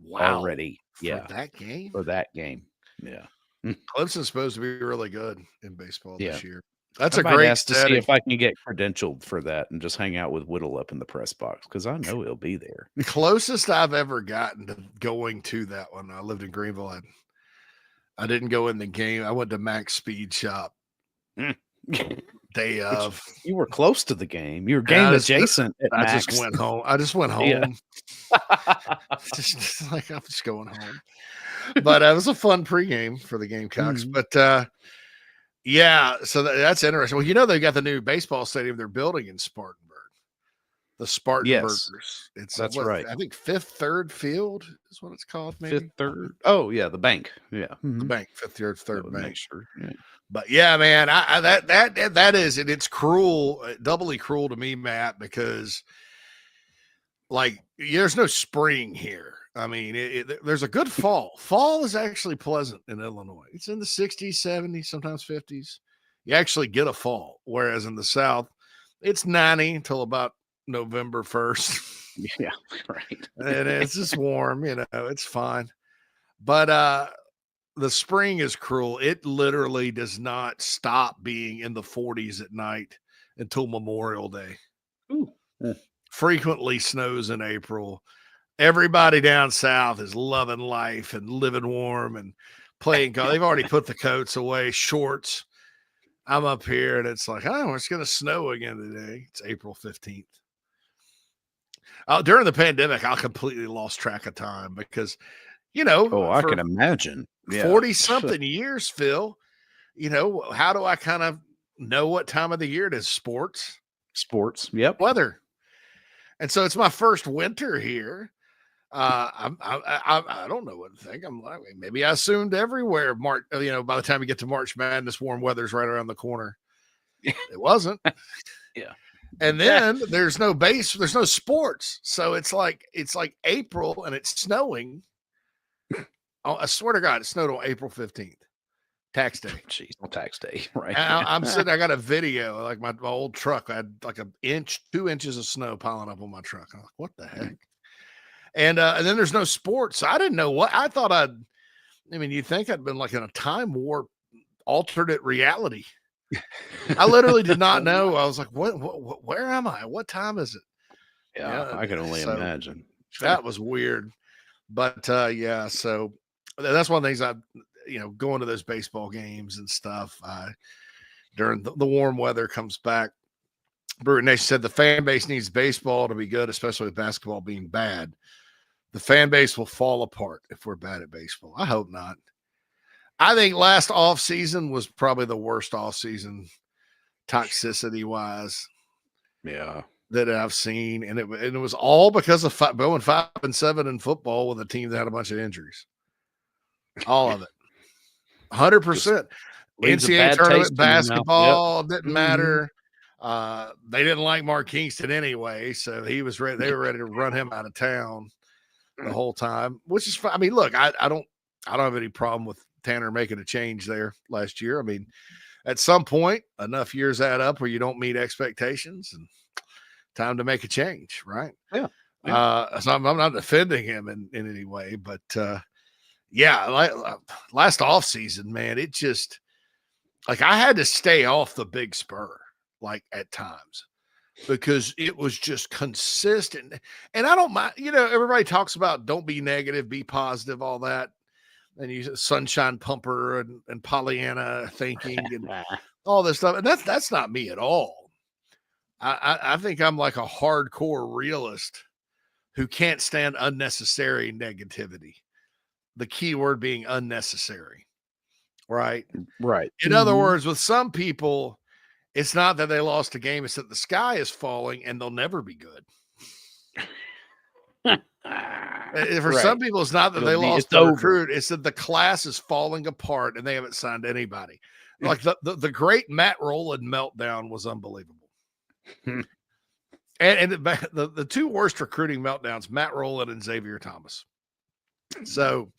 Speaker 2: Wow.
Speaker 4: Already.
Speaker 2: For that game?
Speaker 4: For that game. Yeah.
Speaker 2: Clemson's supposed to be really good in baseball this year. That's
Speaker 4: I
Speaker 2: a
Speaker 4: might
Speaker 2: great
Speaker 4: ask to see
Speaker 2: setting.
Speaker 4: if I can get credentialed for that and just hang out with Whittle up in the press box because I know he'll be there.
Speaker 2: Closest I've ever gotten to going to that one. I lived in Greenville. I didn't go in the game. I went to Max Speed Shop day of.
Speaker 4: You were close to the game. You were
Speaker 2: And
Speaker 4: game adjacent at
Speaker 2: I
Speaker 4: Max.
Speaker 2: just went home. I just went home.
Speaker 4: Yeah.
Speaker 2: just like I'm just going home. But it was a fun pregame for the Gamecocks.
Speaker 4: Mhm.
Speaker 2: But yeah, so that's interesting. Well, you know they got the new baseball stadium they're building in Spartanburg. The Spartanburgers.
Speaker 4: Yes,
Speaker 2: It's
Speaker 4: that's right.
Speaker 2: I think Fifth Third Field is what it's called. Maybe
Speaker 4: Fifth Third. Oh yeah, the bank. Yeah,
Speaker 2: the bank, Fifth Third
Speaker 4: Make
Speaker 2: Bank.
Speaker 4: sure. Yeah.
Speaker 2: But yeah, man, I that is, and it's cruel, doubly cruel to me, Matt, because like there's no spring here. I mean, there's a good fall. Fall is actually pleasant in Illinois. It's in the 60s, 70s, sometimes 50s. You actually get a fall, whereas in the South, it's 90 until about November 1st.
Speaker 4: Yeah, right.
Speaker 2: And it's just warm, it's fine. But the spring is cruel. It literally does not stop being in the 40s at night until Memorial Day.
Speaker 4: Ooh. Yeah.
Speaker 2: Frequently snows in April. Everybody down south is loving life and living warm and playing golf. They've already put the coats away, shorts. I'm up here and it's like, oh, it's going to snow again today. It's April 15th. During the pandemic, I completely lost track of time because,
Speaker 4: I can imagine.
Speaker 2: 40 something years, Phil, how do I kind of know what time of the year it is? Sports.
Speaker 4: Yep.
Speaker 2: Weather. And so it's my first winter here. I don't know what to think. I'm like, maybe I assumed everywhere March, by the time you get to March Madness, warm weather's right around the corner. It wasn't.
Speaker 4: Yeah.
Speaker 2: And then there's no sports. So it's like April and it's snowing. Oh, I swear to God, it snowed on April 15th. Tax day.
Speaker 4: Jeez, on tax day. Right.
Speaker 2: I'm sitting, I got a video, like my old truck. I had like 2 inches of snow piling up on my truck. I'm like, what the heck? And then there's no sports. So I didn't know what I thought you'd think I'd been like in a time warp, alternate reality. I literally did not know. I was like, what where am I? What time is it?
Speaker 4: Yeah, I can only imagine.
Speaker 2: That was weird. But yeah, so that's one of the things going to those baseball games and stuff during the warm weather comes back. Brewer Nation said the fan base needs baseball to be good, especially with basketball being bad. The fan base will fall apart if we're bad at baseball. I hope not. I think last off season was probably the worst off season toxicity wise.
Speaker 4: Yeah.
Speaker 2: That I've seen. And it was all because of going 5-7 in football with a team that had a bunch of injuries. All of it. 100%. NCAA tournament basketball didn't matter. They didn't like Mark Kingston anyway, so he was ready. They were ready to run him out of town the whole time, which is fine. I mean, look, I don't have any problem with Tanner making a change there last year. I mean, at some point, enough years add up where you don't meet expectations, and time to make a change, right?
Speaker 4: Yeah.
Speaker 2: So I'm not defending him in any way, but yeah, last off season, man, it just like I had to stay off the Big Spur like at times because it was just consistent. And I don't mind, everybody talks about don't be negative, be positive, all that. And you sunshine pumper and Pollyanna thinking and all this stuff. And that's not me at all. I think I'm like a hardcore realist who can't stand unnecessary negativity. The key word being unnecessary, right?
Speaker 4: Right.
Speaker 2: In other words, with some people, it's not that they lost a game, it's that the sky is falling and they'll never be good. For some people, it's not that they lost a recruit, it's that the class is falling apart and they haven't signed anybody. Like the great Matt Rowland meltdown was unbelievable. And the 2 worst recruiting meltdowns, Matt Rowland and Xavier Thomas. So,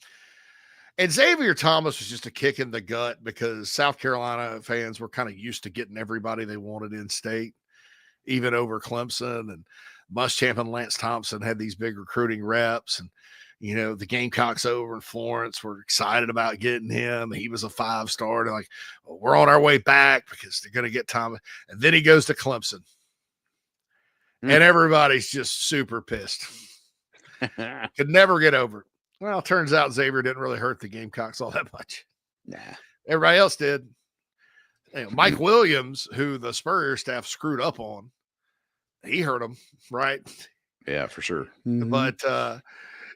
Speaker 2: and Xavier Thomas was just a kick in the gut because South Carolina fans were kind of used to getting everybody they wanted in state, even over Clemson. And Muschamp and Lance Thompson had these big recruiting reps. And the Gamecocks over in Florence were excited about getting him. He was a 5-star. They're like, well, we're on our way back because they're going to get Tom. And then he goes to Clemson. And everybody's just super pissed. Could never get over it. Well, turns out Xavier didn't really hurt the Gamecocks all that much.
Speaker 4: Nah.
Speaker 2: Everybody else did. Mike Williams, who the Spurrier staff screwed up on, he hurt him, right?
Speaker 4: Yeah, for sure.
Speaker 2: But,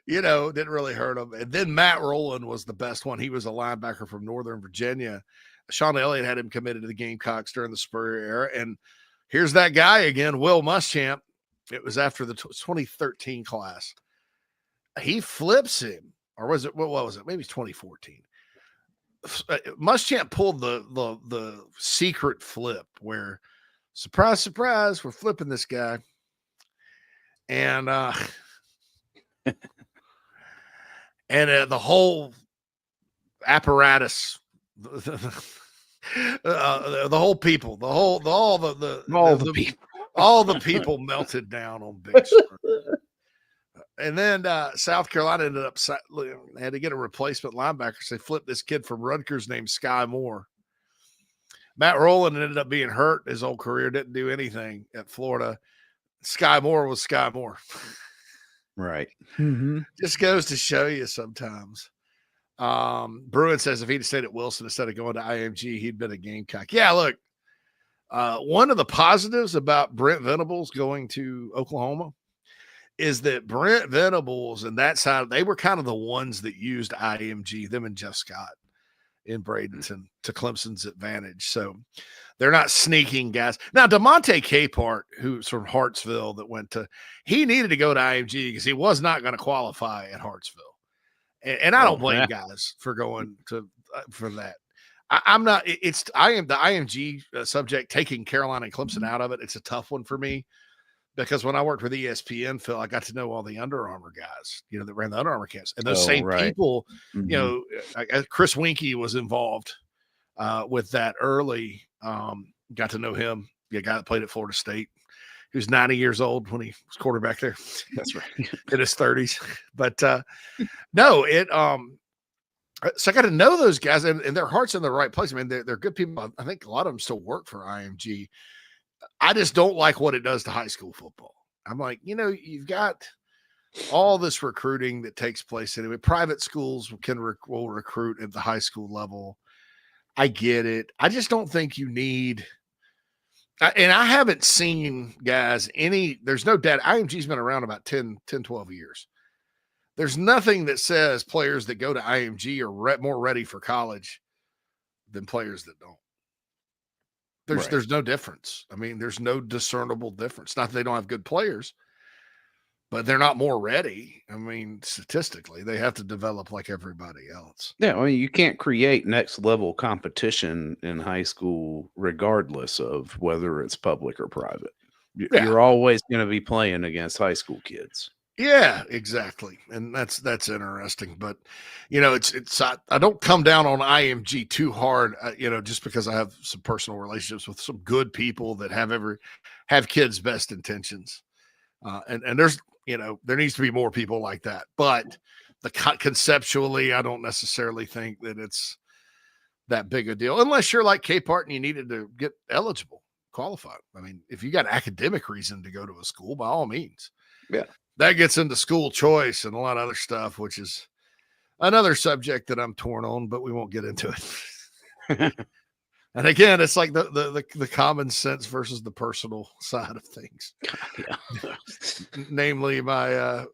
Speaker 2: didn't really hurt him. And then Matt Rowland was the best one. He was a linebacker from Northern Virginia. Sean Elliott had him committed to the Gamecocks during the Spurrier era. And here's that guy again, Will Muschamp. It was after the 2013 class. He flips him. Or was it, what was it? Maybe it's 2014. Muschamp pulled the secret flip where, surprise, surprise, we're flipping this guy. And the whole apparatus, the whole people, all the people melted down on Big Spur. And then South Carolina ended up had to get a replacement linebacker. So they flipped this kid from Rutgers named Sky Moore. Matt Rowland ended up being hurt his whole career, didn't do anything at Florida. Sky Moore was Sky Moore.
Speaker 4: Right.
Speaker 2: Just goes to show you sometimes. Bruin says if he'd stayed at Wilson instead of going to IMG, he'd been a Gamecock. Yeah, look, one of the positives about Brent Venables going to Oklahoma is that Brent Venables and that side, they were kind of the ones that used IMG, them and Jeff Scott in Bradenton to Clemson's advantage. So they're not sneaking guys. Now, DeMonte Capehart, who's from Hartsville he needed to go to IMG because he was not going to qualify at Hartsville. And I don't blame guys for going for that. I am the IMG subject, taking Carolina and Clemson out of it. It's a tough one for me. Because when I worked with ESPN, Phil, I got to know all the Under Armour guys, that ran the Under Armour camps. And those people, Chris Winkie was involved with that early. Got to know him, the guy that played at Florida State. He was 90 years old when he was quarterback there.
Speaker 4: That's right.
Speaker 2: In his 30s. But so I got to know those guys, and their heart's in the right place. I mean, they're good people. I think a lot of them still work for IMG. I just don't like what it does to high school football. I'm like, you've got all this recruiting that takes place anyway. Private schools will recruit at the high school level. I get it. I just don't think you need – and I haven't seen guys there's no data. IMG's been around about 10, 12 years. There's nothing that says players that go to IMG are more ready for college than players that don't. There's no difference. I mean, there's no discernible difference. Not that they don't have good players, but they're not more ready. I mean, statistically, they have to develop like everybody else.
Speaker 4: Yeah, I mean, you can't create next level competition in high school regardless of whether it's public or private. You're always going to be playing against high school kids.
Speaker 2: Yeah, exactly. And that's interesting. But, I don't come down on IMG too hard, just because I have some personal relationships with some good people that have kids' best intentions. And there's, there needs to be more people like that. But conceptually, I don't necessarily think that it's that big a deal, unless you're like Capehart and you needed to get eligible, qualified. I mean, if you got academic reason to go to a school, by all means.
Speaker 4: Yeah.
Speaker 2: That gets into school choice and a lot of other stuff, which is another subject that I'm torn on, but we won't get into it. And again, it's like the common sense versus the personal side of things.
Speaker 4: Yeah.
Speaker 2: Namely, my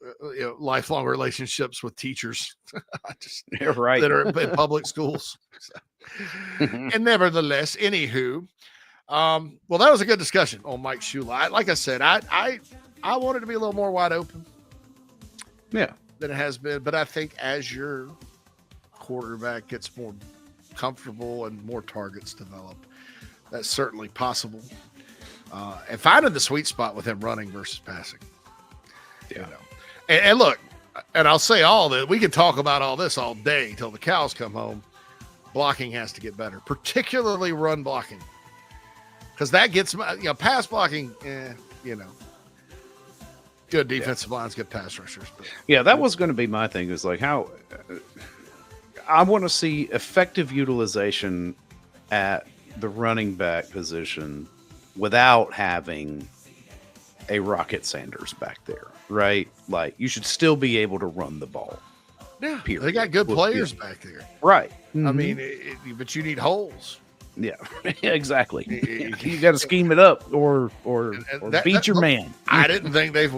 Speaker 2: lifelong relationships with teachers
Speaker 4: You're right.
Speaker 2: that are in public schools. And nevertheless, anywho, well, that was a good discussion on Mike Shula. Like I said, I want it to be a little more wide open.
Speaker 4: Yeah.
Speaker 2: Than it has been. But I think as your quarterback gets more comfortable and more targets develop, that's certainly possible. And finding the sweet spot with him running versus passing.
Speaker 4: Yeah.
Speaker 2: And look, and I'll say all that, we can talk about all this all day till the cows come home. Blocking has to get better, particularly run blocking. Because that gets, pass blocking, good defensive lines, good pass rushers. But
Speaker 4: Yeah, that was going to be my thing. Is like how I want to see effective utilization at the running back position without having a Rocket Sanders back there, right? Like you should still be able to run the ball.
Speaker 2: yeah,
Speaker 4: period.
Speaker 2: they got good players back there.
Speaker 4: Right.
Speaker 2: I mean, but you need holes.
Speaker 4: Yeah, exactly. You got to scheme it up or beat your man.
Speaker 2: I didn't think the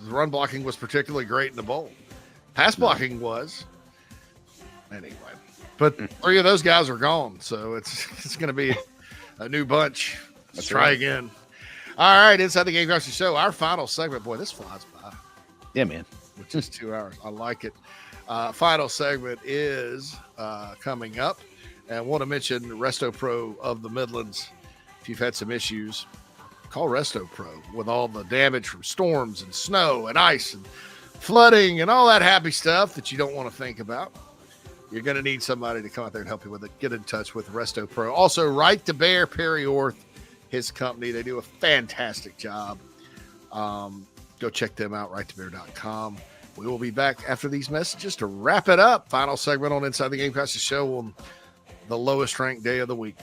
Speaker 2: run blocking was particularly great in the bowl. Pass blocking was. Anyway, but 3 of those guys are gone, so it's going to be a new bunch. Let's try again. All right, inside the Gamecocks The Show, our final segment. Boy, this flies by.
Speaker 4: Yeah, man.
Speaker 2: Which is 2 hours. I like it. Final segment is coming up. And I want to mention Resto Pro of the Midlands. If you've had some issues, call Resto Pro with all the damage from storms and snow and ice and flooding and all that happy stuff that you don't want to think about. You're going to need somebody to come out there and help you with it. Get in touch with Resto Pro. Also, Right to Bear, Perry Orth, his company. They do a fantastic job. Go check them out, righttobear.com. We will be back after these messages to wrap it up. Final segment on Inside the Gamecocks The Show on the lowest ranked day of the week.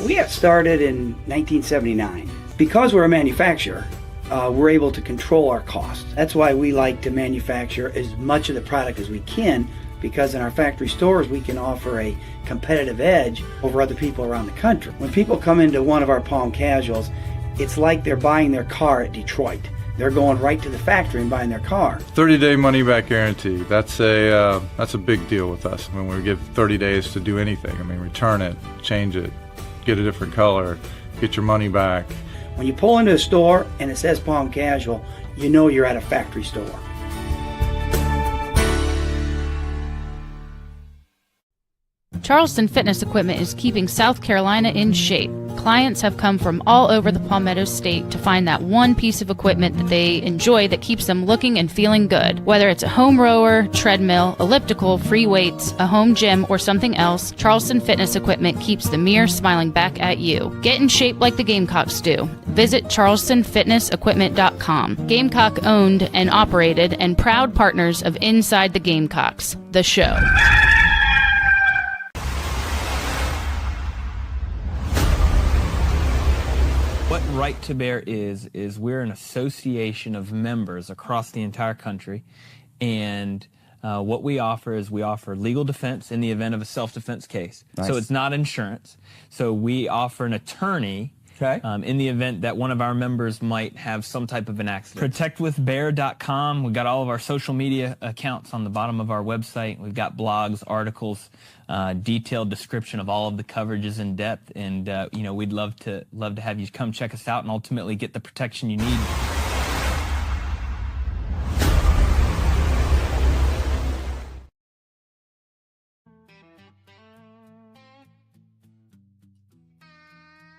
Speaker 13: We got started in 1979. Because we're a manufacturer, we're able to control our costs. That's why we like to manufacture as much of the product as we can, because in our factory stores we can offer a competitive edge over other people around the country. When people come into one of our Palm Casuals, it's like they're buying their car at Detroit. They're going right to the factory and buying their car.
Speaker 14: 30-day money-back guarantee. That's a big deal with us. I mean, we give 30 days to do anything. I mean, return it, change it, get a different color, get your money back.
Speaker 13: When you pull into a store and it says Palm Casual, you know you're at a factory store.
Speaker 15: Charleston Fitness Equipment is keeping South Carolina in shape. Clients have come from all over the Palmetto State to find that one piece of equipment that they enjoy that keeps them looking and feeling good. Whether it's a home rower, treadmill, elliptical, free weights, a home gym, or something else, Charleston Fitness Equipment keeps the mirror smiling back at you. Get in shape like the Gamecocks do. Visit charlestonfitnessequipment.com. Gamecock owned and operated and proud partners of Inside the Gamecocks, the show.
Speaker 16: What Right to Bear is we're an association of members across the entire country, and what we offer is we offer legal defense in the event of a self-defense case.
Speaker 17: Nice.
Speaker 16: So it's not insurance. So we offer an attorney in the event that one of our members might have some type of an accident. Protectwithbear.com. We've got all of our social media accounts on the bottom of our website. We've got blogs, articles, detailed description of all of the coverages in depth, and we'd love to have you come check us out and ultimately get the protection you need.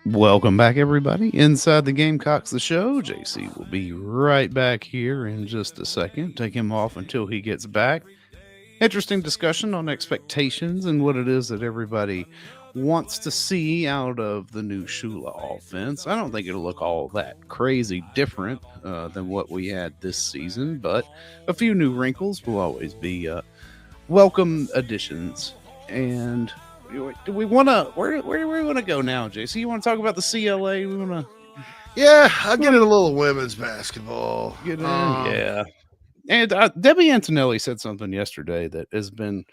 Speaker 4: Welcome back, everybody. Inside the Gamecocks The Show. JC will be right back here in just a second. Take him off until he gets back. Interesting discussion on expectations and what it is that everybody wants to see out of the new Shula offense. I don't think it'll look all that crazy different than what we had this season, but a few new wrinkles will always be welcome additions. And do we want to, where do we want to go now, JC? You want to talk about the CLA? We want to,
Speaker 2: yeah, I'll get in a little women's basketball.
Speaker 4: Get in, yeah. And Debbie Antonelli said something yesterday that has been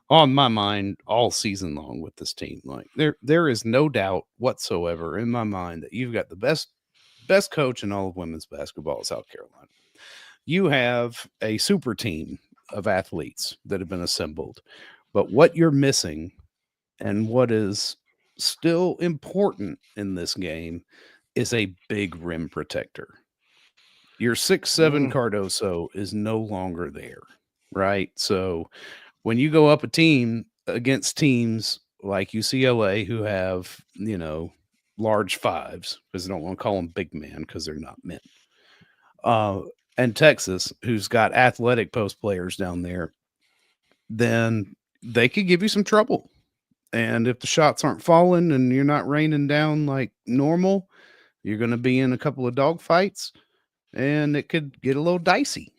Speaker 4: on my mind all season long with this team. Like there is no doubt whatsoever in my mind that you've got the best coach in all of women's basketball in South Carolina. You have a super team of athletes that have been assembled, but what you're missing and what is still important in this game is a big rim protector. Your 6'7" Cardoso is no longer there, right? So when you go up a team against teams like UCLA who have, large fives, because I don't want to call them big men because they're not men, and Texas, who's got athletic post players down there, then they could give you some trouble. And if the shots aren't falling and you're not raining down like normal, you're going to be in a couple of dog fights. and it could get a little dicey.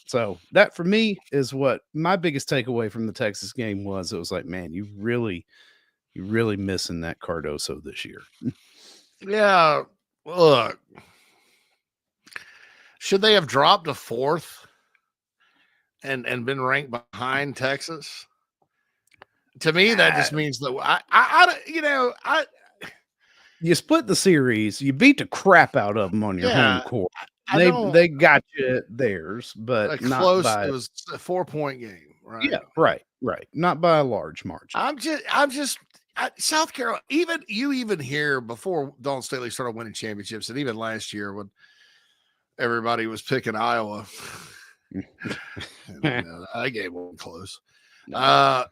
Speaker 4: So that for me is what my biggest takeaway from the Texas game was. It was like, man, you really missing that Cardoso this year.
Speaker 2: Yeah, look, should they have dropped a fourth and been ranked behind Texas? To me, that just means that
Speaker 4: you split the series, you beat the crap out of them on your home court. They got you at theirs, but not
Speaker 2: close.
Speaker 4: by,
Speaker 2: It was a 4-point game, right?
Speaker 4: Yeah, right, not by a large margin.
Speaker 2: South Carolina. Even here before Dawn Staley started winning championships, and even last year when everybody was picking Iowa, that game wasn't close. I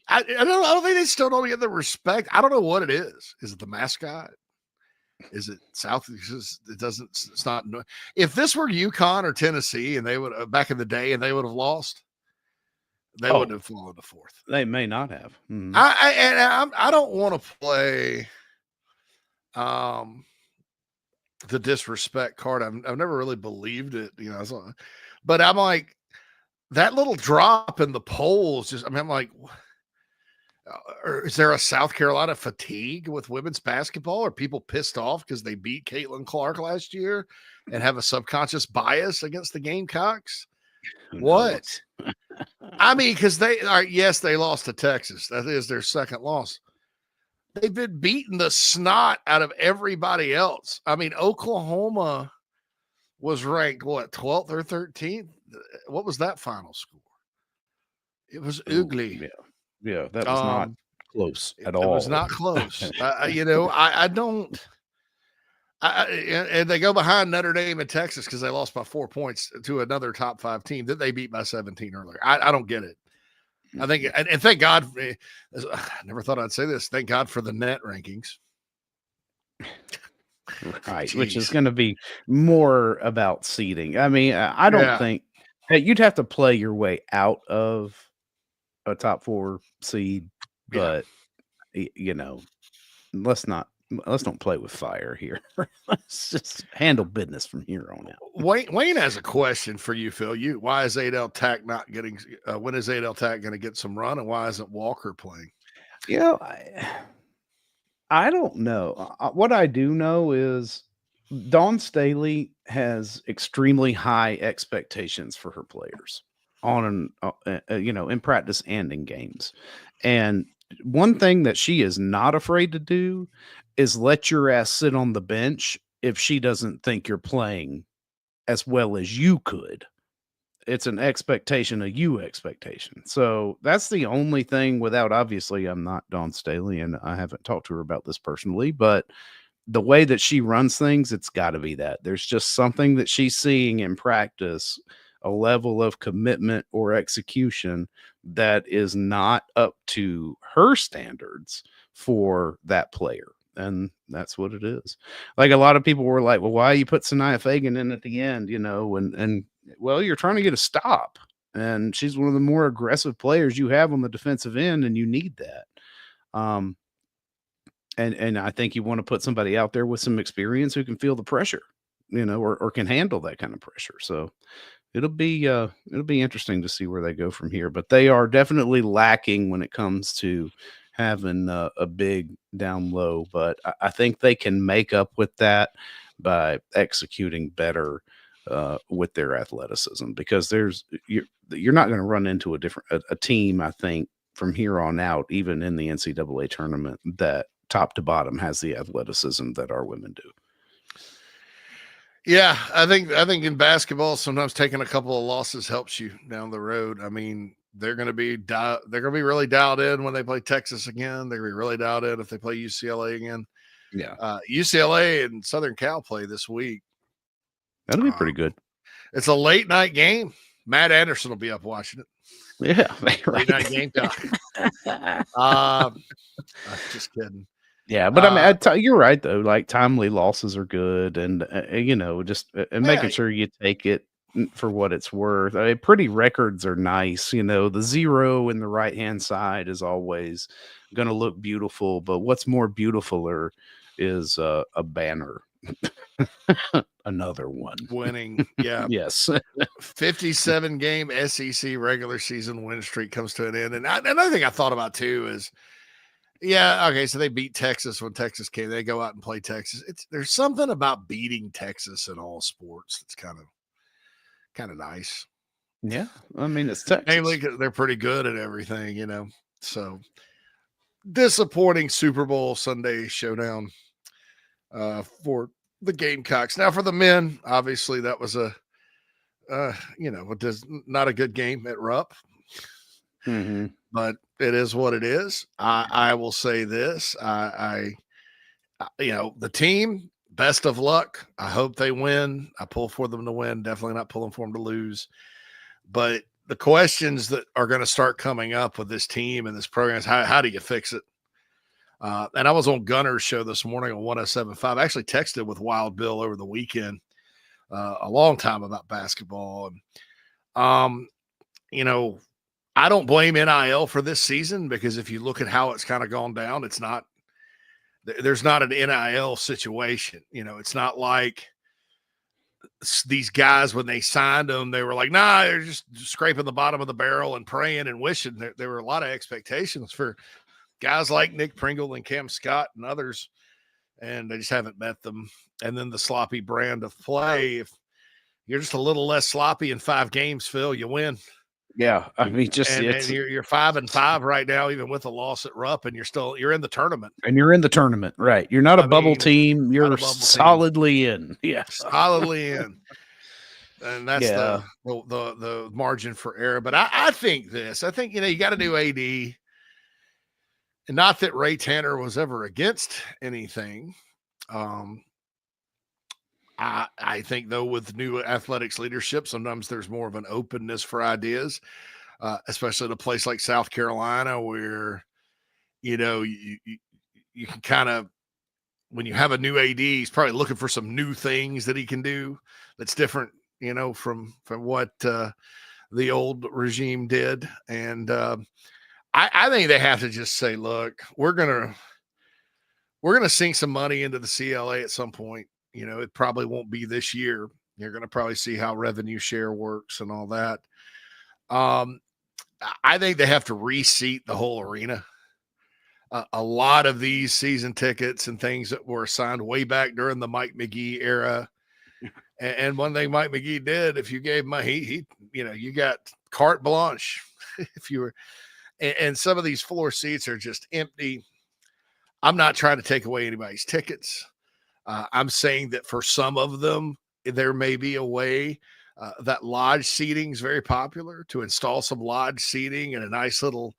Speaker 2: don't think they still don't get the respect. I don't know what it is. Is it the mascot? Is it South? It's not. If this were UConn or Tennessee, and they would back in the day, and they would have lost, they wouldn't have fallen to fourth.
Speaker 4: They may not have. Mm-hmm.
Speaker 2: I don't want to play the disrespect card. I've never really believed it, but I'm like, that little drop in the polls. I'm like, or is there a South Carolina fatigue with women's basketball? Are people pissed off because they beat Caitlin Clark last year and have a subconscious bias against the Gamecocks? What? I mean, because they lost to Texas. That is their second loss. They've been beating the snot out of everybody else. I mean, Oklahoma was ranked, 12th or 13th? What was that final score? It was ugly.
Speaker 4: Yeah, that was not close at all.
Speaker 2: It was not close. I don't. And they go behind Notre Dame and Texas because they lost by 4 points to another top 5 team that they beat by 17 earlier. I don't get it. I think, and thank God, I never thought I'd say this. Thank God for the net rankings.
Speaker 4: Right, which is going to be more about seeding. I mean, I don't think you'd have to play your way out of a top 4 seed, but let's don't play with fire here. Let's just handle business from here on out.
Speaker 2: Wayne has a question for you, Phil. Why is Adel Tack not getting? When is Adel Tack going to get some run, and why isn't Walker playing?
Speaker 4: I don't know. What I do know is Dawn Staley has extremely high expectations for her players in practice and in games. And one thing that she is not afraid to do is let your ass sit on the bench if she doesn't think you're playing as well as you could. It's an expectation, a you expectation. So that's the only thing without, obviously, I'm not Dawn Staley and I haven't talked to her about this personally, but the way that she runs things, it's got to be that. There's just something that she's seeing in practice, a level of commitment or execution that is not up to her standards for that player. And that's what it is. Like, a lot of people were like, well, why you put Sanaya Fagan in at the end, and well, you're trying to get a stop, and she's one of the more aggressive players you have on the defensive end, and you need that. And I think you want to put somebody out there with some experience who can feel the pressure, or can handle that kind of pressure. So it'll be interesting to see where they go from here, but they are definitely lacking when it comes to having a big down low, but I think they can make up with that by executing better with their athleticism, because you're not going to run into a team, I think, from here on out, even in the NCAA tournament, that top to bottom has the athleticism that our women do.
Speaker 2: Yeah, I think in basketball, sometimes taking a couple of losses helps you down the road. I mean, they're going to be really dialed in when they play Texas again. They're going to be really dialed in if they play UCLA again.
Speaker 4: Yeah,
Speaker 2: UCLA and Southern Cal play this week.
Speaker 4: That'll be pretty good.
Speaker 2: It's a late night game. Matt Anderson will be up watching it.
Speaker 4: Yeah,
Speaker 2: late night game. I'm just kidding.
Speaker 4: Yeah, but I mean, you're right though. Like, timely losses are good, and making sure you take it for what it's worth. I mean, pretty records are nice. The 0 in the right hand side is always going to look beautiful, but what's more beautiful is a banner Another one.
Speaker 2: Winning. Yeah.
Speaker 4: Yes.
Speaker 2: 57 game SEC regular season win streak comes to an end. And another thing I thought about too is, yeah, okay, so they beat Texas when Texas came. They go out and play Texas. There's something about beating Texas in all sports that's kind of nice.
Speaker 4: Yeah, I mean, it's Texas.
Speaker 2: Namely, they're pretty good at everything, you know. So disappointing Super Bowl Sunday showdown for the Gamecocks. Now for the men, obviously that was not a good game at Rupp.
Speaker 4: Mm-hmm.
Speaker 2: But it is what it is. I will say this. The team, best of luck. I hope they win. I pull for them to win. Definitely not pulling for them to lose. But the questions that are going to start coming up with this team and this program is how do you fix it? And I was on Gunner's show this morning on 107.5. I actually texted with Wild Bill over the weekend a long time about basketball. And, I don't blame NIL for this season because if you look at how it's kind of gone down, there's not an NIL situation. It's not like these guys, when they signed them, they were like, nah, they're just scraping the bottom of the barrel and praying and wishing. There were a lot of expectations for guys like Nick Pringle and Cam Scott and others, and they just haven't met them. And then the sloppy brand of play. If you're just a little less sloppy in 5 games, Phil, you win.
Speaker 4: Yeah, I mean,
Speaker 2: and you're 5-5 right now, even with a loss at Rupp, and you're in the tournament.
Speaker 4: And you're in the tournament, right? You're not a bubble team. You're solidly in. Yeah,
Speaker 2: solidly in. And that's the margin for error. But I think you got to do AD. And not that Ray Tanner was ever against anything. I think, though, with new athletics leadership, sometimes there's more of an openness for ideas, especially at a place like South Carolina where, you can kind of, when you have a new AD, he's probably looking for some new things that he can do that's different, from what the old regime did. And I think they have to just say, look, we're gonna sink some money into the CLA at some point. It probably won't be this year. You're going to probably see how revenue share works and all that. I think they have to reseat the whole arena. A lot of these season tickets and things that were assigned way back during the Mike McGee era. And one thing Mike McGee did, if you gave money, you got carte blanche. If you were, and some of these floor seats are just empty. I'm not trying to take away anybody's tickets. I'm saying that for some of them, there may be a way that lodge seating is very popular, to install some lodge seating in a nice little,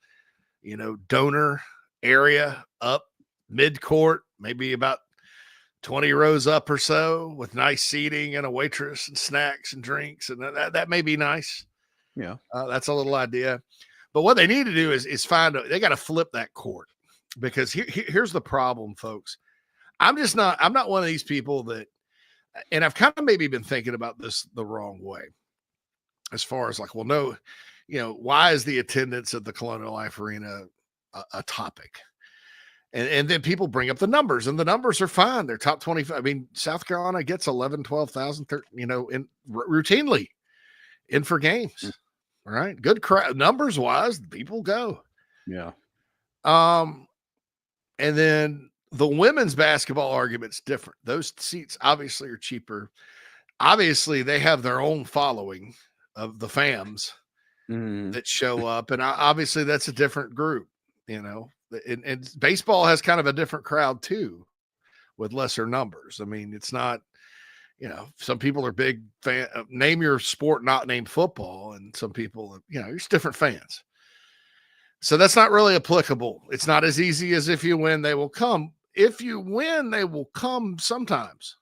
Speaker 2: donor area up mid-court, maybe about 20 rows up or so, with nice seating and a waitress and snacks and drinks. And that may be nice.
Speaker 4: Yeah.
Speaker 2: That's a little idea. But what they need to do is they got to flip that court, because here's the problem, folks. I'm not one of these people that, and I've kind of maybe been thinking about this the wrong way, as far as like, well, no, why is the attendance at the Colonial Life Arena a topic? And then people bring up the numbers, and the numbers are fine. They're top 25. I mean, South Carolina gets 11, 12,000, routinely in for games. All right. Good crowd. Numbers wise, people go.
Speaker 4: Yeah.
Speaker 2: And then the women's basketball argument's different. Those seats obviously are cheaper. Obviously, they have their own following of the fams that show up. And obviously, that's a different group, And baseball has kind of a different crowd, too, with lesser numbers. I mean, it's not, some people are big fan. Name your sport not named football. And some people, there's different fans. So that's not really applicable. It's not as easy as if you win, they will come. If you win, they will come sometimes.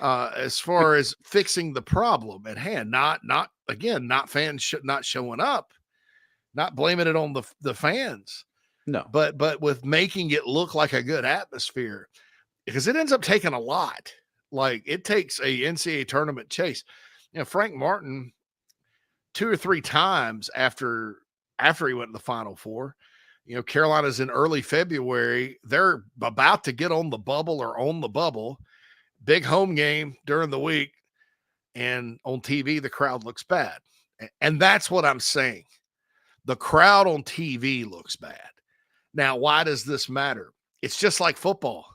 Speaker 2: As far as fixing the problem at hand, not fans not showing up, not blaming it on the fans.
Speaker 4: No,
Speaker 2: but with making it look like a good atmosphere, because it ends up taking a lot. Like, it takes a NCAA tournament chase. Frank Martin, 2 or 3 times after he went to the Final Four, Carolina's in early February. They're about to get on the bubble or own the bubble. big home game during the week, and on TV, the crowd looks bad. And that's what I'm saying. The crowd on TV looks bad. Now, why does this matter? It's just like football.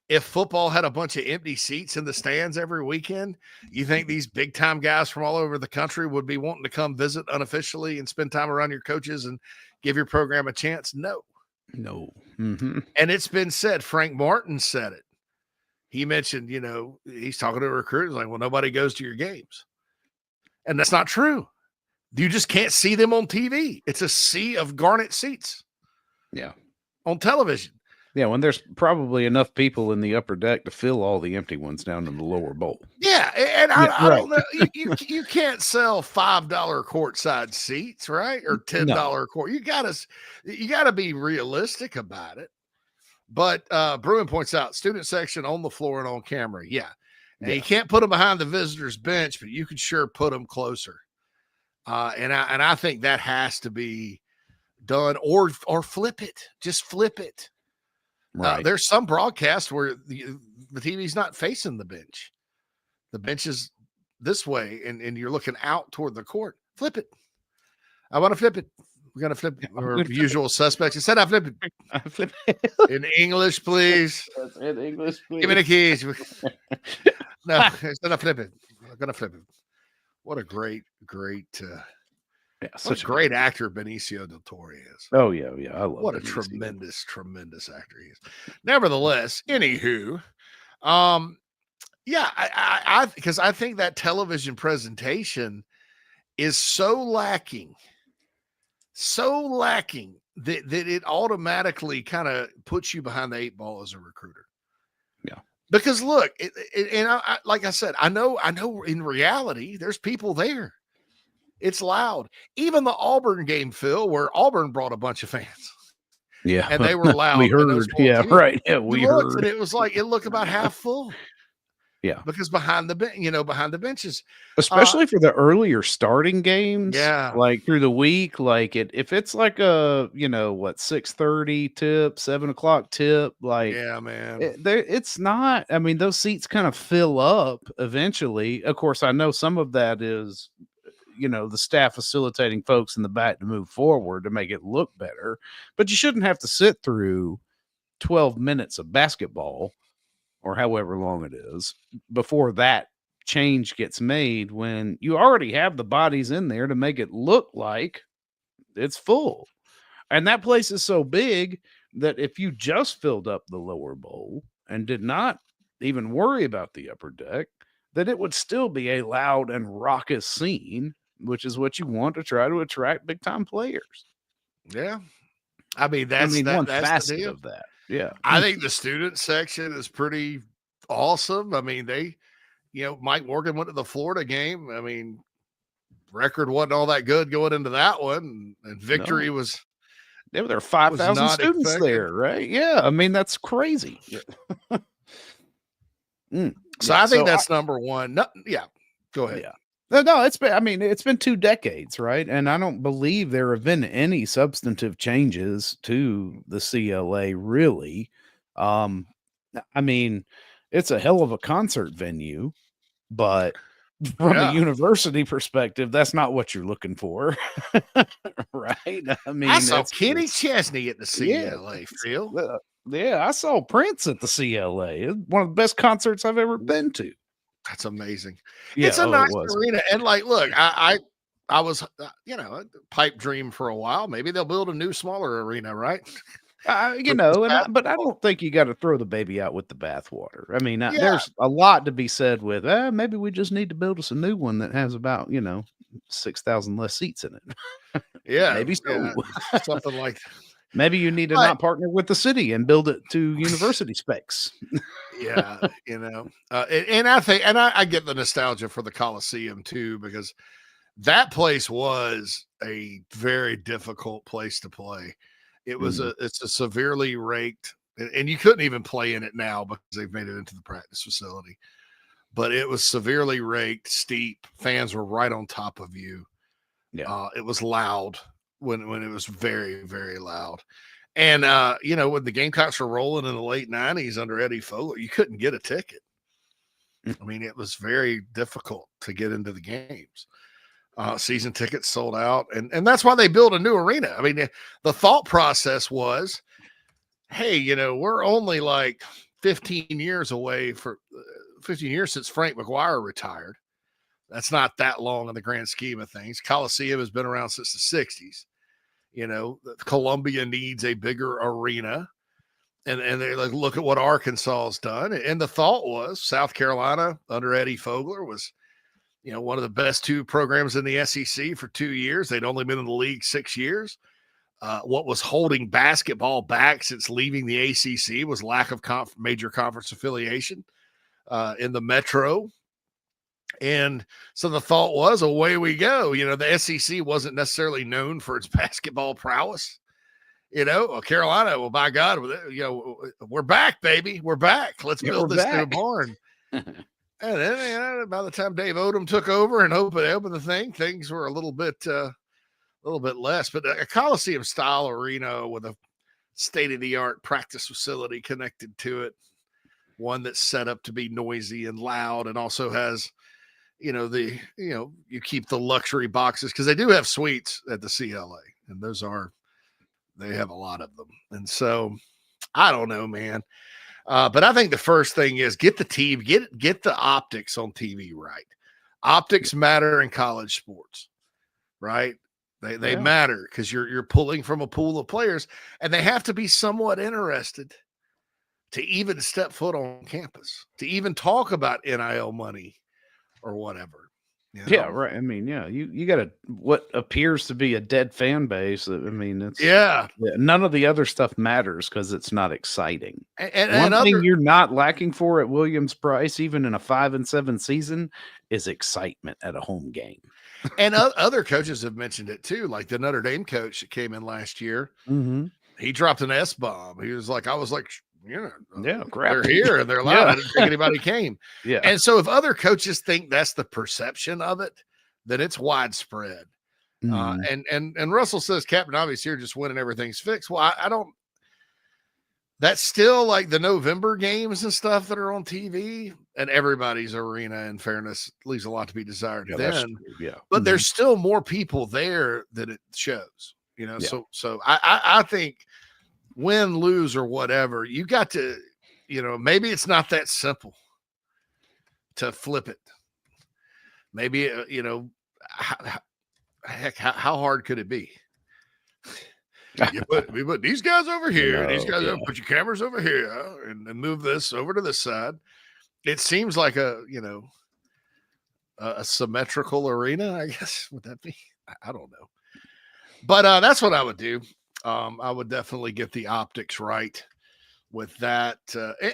Speaker 2: If football had a bunch of empty seats in the stands every weekend, you think these big time guys from all over the country would be wanting to come visit unofficially and spend time around your coaches and give your program a chance? No.
Speaker 4: Mm-hmm.
Speaker 2: And it's been said, Frank Martin said it. He mentioned, he's talking to recruiters like, well, nobody goes to your games. And that's not true. You just can't see them on TV. It's a sea of garnet seats.
Speaker 4: Yeah.
Speaker 2: On television.
Speaker 4: Yeah, when there's probably enough people in the upper deck to fill all the empty ones down in the lower bowl.
Speaker 2: Yeah, and I don't know. You can't sell $5 courtside seats, right? Or $10 court. You gotta be realistic about it. But Bruin points out, student section on the floor and on camera. Yeah. And you can't put them behind the visitor's bench, but you can sure put them closer. And I think that has to be done, or flip it. Just flip it.
Speaker 4: Right.
Speaker 2: There's some broadcasts where the TV's not facing the bench. The bench is this way, and you're looking out toward the court. Flip it. I want to flip it. We're going to flip it. We're usual suspects. You said I flip it.
Speaker 4: I flip it.
Speaker 2: In English, please.
Speaker 4: In English, please.
Speaker 2: Give me the keys. No, I said I flip it. I'm going to flip it. What a great such a great actor Benicio del Toro is.
Speaker 4: Oh, yeah. I love
Speaker 2: what
Speaker 4: Benicio.
Speaker 2: A tremendous actor he is. Nevertheless, anywho, because I think that television presentation is so lacking that it automatically kind of puts you behind the 8 ball as a recruiter.
Speaker 4: Yeah.
Speaker 2: Because look, like I said, I know in reality, there's people there. It's loud. Even the Auburn game, Phil, where Auburn brought a bunch of fans.
Speaker 4: Yeah.
Speaker 2: And they were loud.
Speaker 4: We heard. Yeah, right. Yeah, we heard.
Speaker 2: And it was like, it looked about half full.
Speaker 4: Yeah.
Speaker 2: Because behind the benches.
Speaker 4: Especially for the earlier starting games.
Speaker 2: Yeah.
Speaker 4: Like through the week, like if it's like a, 6:30 tip, 7:00 tip, like,
Speaker 2: yeah, man.
Speaker 4: It's not, I mean, those seats kind of fill up eventually. Of course, I know some of that is, the staff facilitating folks in the back to move forward to make it look better, but you shouldn't have to sit through 12 minutes of basketball or however long it is before that change gets made, when you already have the bodies in there to make it look like it's full. And that place is so big that if you just filled up the lower bowl and did not even worry about the upper deck, that it would still be a loud and raucous scene, which is what you want to try to attract big time players.
Speaker 2: Yeah. I mean, that's
Speaker 4: one
Speaker 2: that's
Speaker 4: facet
Speaker 2: the deal.
Speaker 4: of that. Yeah.
Speaker 2: I think the student section is pretty awesome. I mean, Mike Morgan went to the Florida game. I mean, record wasn't all that good going into that one. And victory was.
Speaker 4: There were 5,000 students there, right? Yeah. I mean, that's crazy.
Speaker 2: So I think that's number one. No, yeah. Go ahead.
Speaker 4: Yeah. No, it's been 2 decades, right? And I don't believe there have been any substantive changes to the CLA, really. I mean, it's a hell of a concert venue, but from a university perspective, that's not what you're looking for, right? I mean,
Speaker 2: I saw Kenny Chesney at the CLA, Phil.
Speaker 4: Yeah, I saw Prince at the CLA. It's one of the best concerts I've ever been to.
Speaker 2: That's amazing.
Speaker 4: Yeah,
Speaker 2: it's a nice
Speaker 4: it
Speaker 2: arena. And like, look, I was, a pipe dream for a while. Maybe they'll build a new, smaller arena, right?
Speaker 4: But I don't think you got to throw the baby out with the bathwater. I mean, there's a lot to be said with, maybe we just need to build us a new one that has about, 6,000 less seats in it.
Speaker 2: Yeah.
Speaker 4: Maybe so.
Speaker 2: Yeah, something like that.
Speaker 4: Maybe you need to not partner with the city and build it to university specs.
Speaker 2: Yeah, and I think, and I get the nostalgia for the Coliseum too, because that place was a very difficult place to play. It was it's a severely raked, and you couldn't even play in it now because they've made it into the practice facility. But it was severely raked, steep. Fans were right on top of you.
Speaker 4: Yeah,
Speaker 2: it was loud. When it was very, very loud. And, when the Gamecocks were rolling in the late 90s under Eddie Fowler, you couldn't get a ticket. I mean, it was very difficult to get into the games. Season tickets sold out, and that's why they built a new arena. I mean, the thought process was, hey, we're only like 15 years away 15 years since Frank McGuire retired. That's not that long in the grand scheme of things. Coliseum has been around since the 60s. Columbia needs a bigger arena. And they look at what Arkansas has done. And the thought was South Carolina under Eddie Fogler was, one of the best 2 programs in the SEC for 2 years. They'd only been in the league 6 years. What was holding basketball back since leaving the ACC was lack of major conference affiliation in the Metro. And so the thought was, away we go. The SEC wasn't necessarily known for its basketball prowess. Carolina, well, by God, we're back, baby. We're back. Let's build this new barn. And then, by the time Dave Odom took over and opened the thing, things were a little bit less. But a Coliseum style arena with a state-of-the-art practice facility connected to it, one that's set up to be noisy and loud, and also has, you keep the luxury boxes because they do have suites at the CLA, and they have a lot of them. And so I don't know, man. But I think the first thing is get the team, get the optics on TV right. Optics matter in college sports, right? They matter because you're pulling from a pool of players, and they have to be somewhat interested to even step foot on campus, to even talk about NIL money or whatever.
Speaker 4: Yeah, right. I mean, you got what appears to be a dead fan base. I mean, it's none of the other stuff matters because it's not exciting. And one thing you're not lacking for at Williams-Brice, even in a 5-7 season, is excitement at a home game.
Speaker 2: And other coaches have mentioned it too, like the Notre Dame coach that came in last year.
Speaker 4: Mm-hmm.
Speaker 2: He dropped an S-bomb. He was like,
Speaker 4: crap.
Speaker 2: They're here and they're loud. I didn't think anybody came.
Speaker 4: Yeah.
Speaker 2: And so if other coaches think that's the perception of it, then it's widespread. And Russell says Captain Obvious here just winning everything's fixed. Well, I don't. That's still like the November games and stuff that are on TV, and everybody's arena, in fairness, leaves a lot to be desired then. But there's still more people there than it shows, So I think win, lose, or whatever, you got to, maybe it's not that simple to flip it. Maybe, how hard could it be? We put these guys over here, and these guys put your cameras over here, and move this over to this side. It seems like a symmetrical arena, I guess. Would that be? I don't know. But that's what I would do. I would definitely get the optics right with that.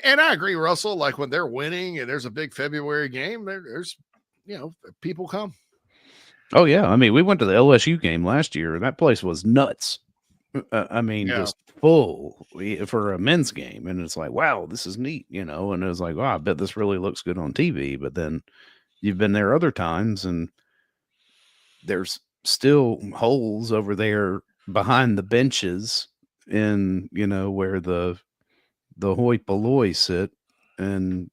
Speaker 2: And I agree, Russell, like when they're winning and there's a big February game, there's, people come.
Speaker 4: Oh, yeah. I mean, we went to the LSU game last year, and that place was nuts. Just full for a men's game. And it's like, wow, this is neat, and it was like, wow, I bet this really looks good on TV. But then you've been there other times, and there's still holes over there behind the benches in, where the hoi polloi sit, and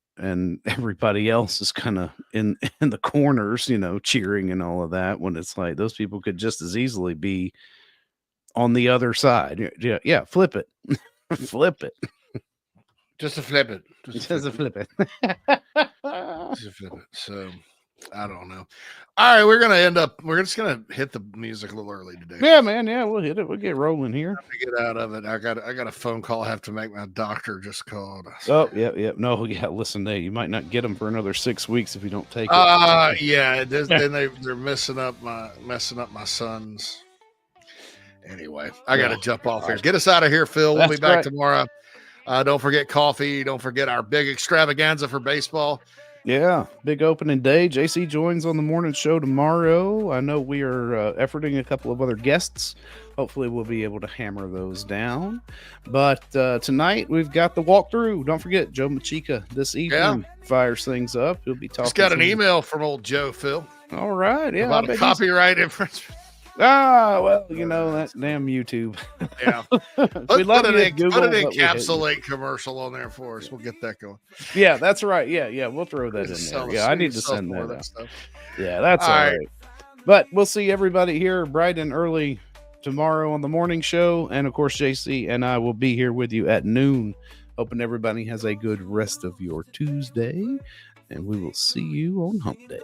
Speaker 4: everybody else is kind of in the corners, cheering and all of that, when it's like those people could just as easily be on the other side. Yeah, flip it. Flip it.
Speaker 2: Just to flip it.
Speaker 4: Just to flip it.
Speaker 2: Just to flip it. So I don't know. All right, we're just gonna hit the music a little early today.
Speaker 4: Yeah, man. Yeah, we'll hit it. We'll get rolling here.
Speaker 2: Get out of it. I got a phone call I have to make. My doctor just called.
Speaker 4: Oh, yeah. No, yeah. Listen, you might not get them for another 6 weeks if you don't take it.
Speaker 2: Yeah. Then they're messing up my sons. Anyway, I got to jump off here. Get us out of here, Phil. We'll be back tomorrow. Don't forget coffee. Don't forget our big extravaganza for baseball.
Speaker 4: Yeah, big opening day. JC joins on the morning show tomorrow. I know we are efforting a couple of other guests. Hopefully we'll be able to hammer those down. But tonight we've got the walkthrough. Don't forget, Joe Machika this evening fires things up. He'll be talking.
Speaker 2: Just got an email from old Joe, Phil.
Speaker 4: All right. Yeah.
Speaker 2: About a copyright infringement.
Speaker 4: Well, you know, that damn YouTube.
Speaker 2: Yeah.
Speaker 4: We love
Speaker 2: put
Speaker 4: you,
Speaker 2: an
Speaker 4: Google, but we hate you.
Speaker 2: encapsulate commercial on there for us. We'll get that going.
Speaker 4: Yeah, that's right. Yeah, we'll throw that in there. Yeah, I need to send that out.
Speaker 2: Stuff.
Speaker 4: Yeah, that's all right. But we'll see everybody here bright and early tomorrow on the morning show. And of course, JC and I will be here with you at noon. Hoping everybody has a good rest of your Tuesday. And we will see you on Hump Day.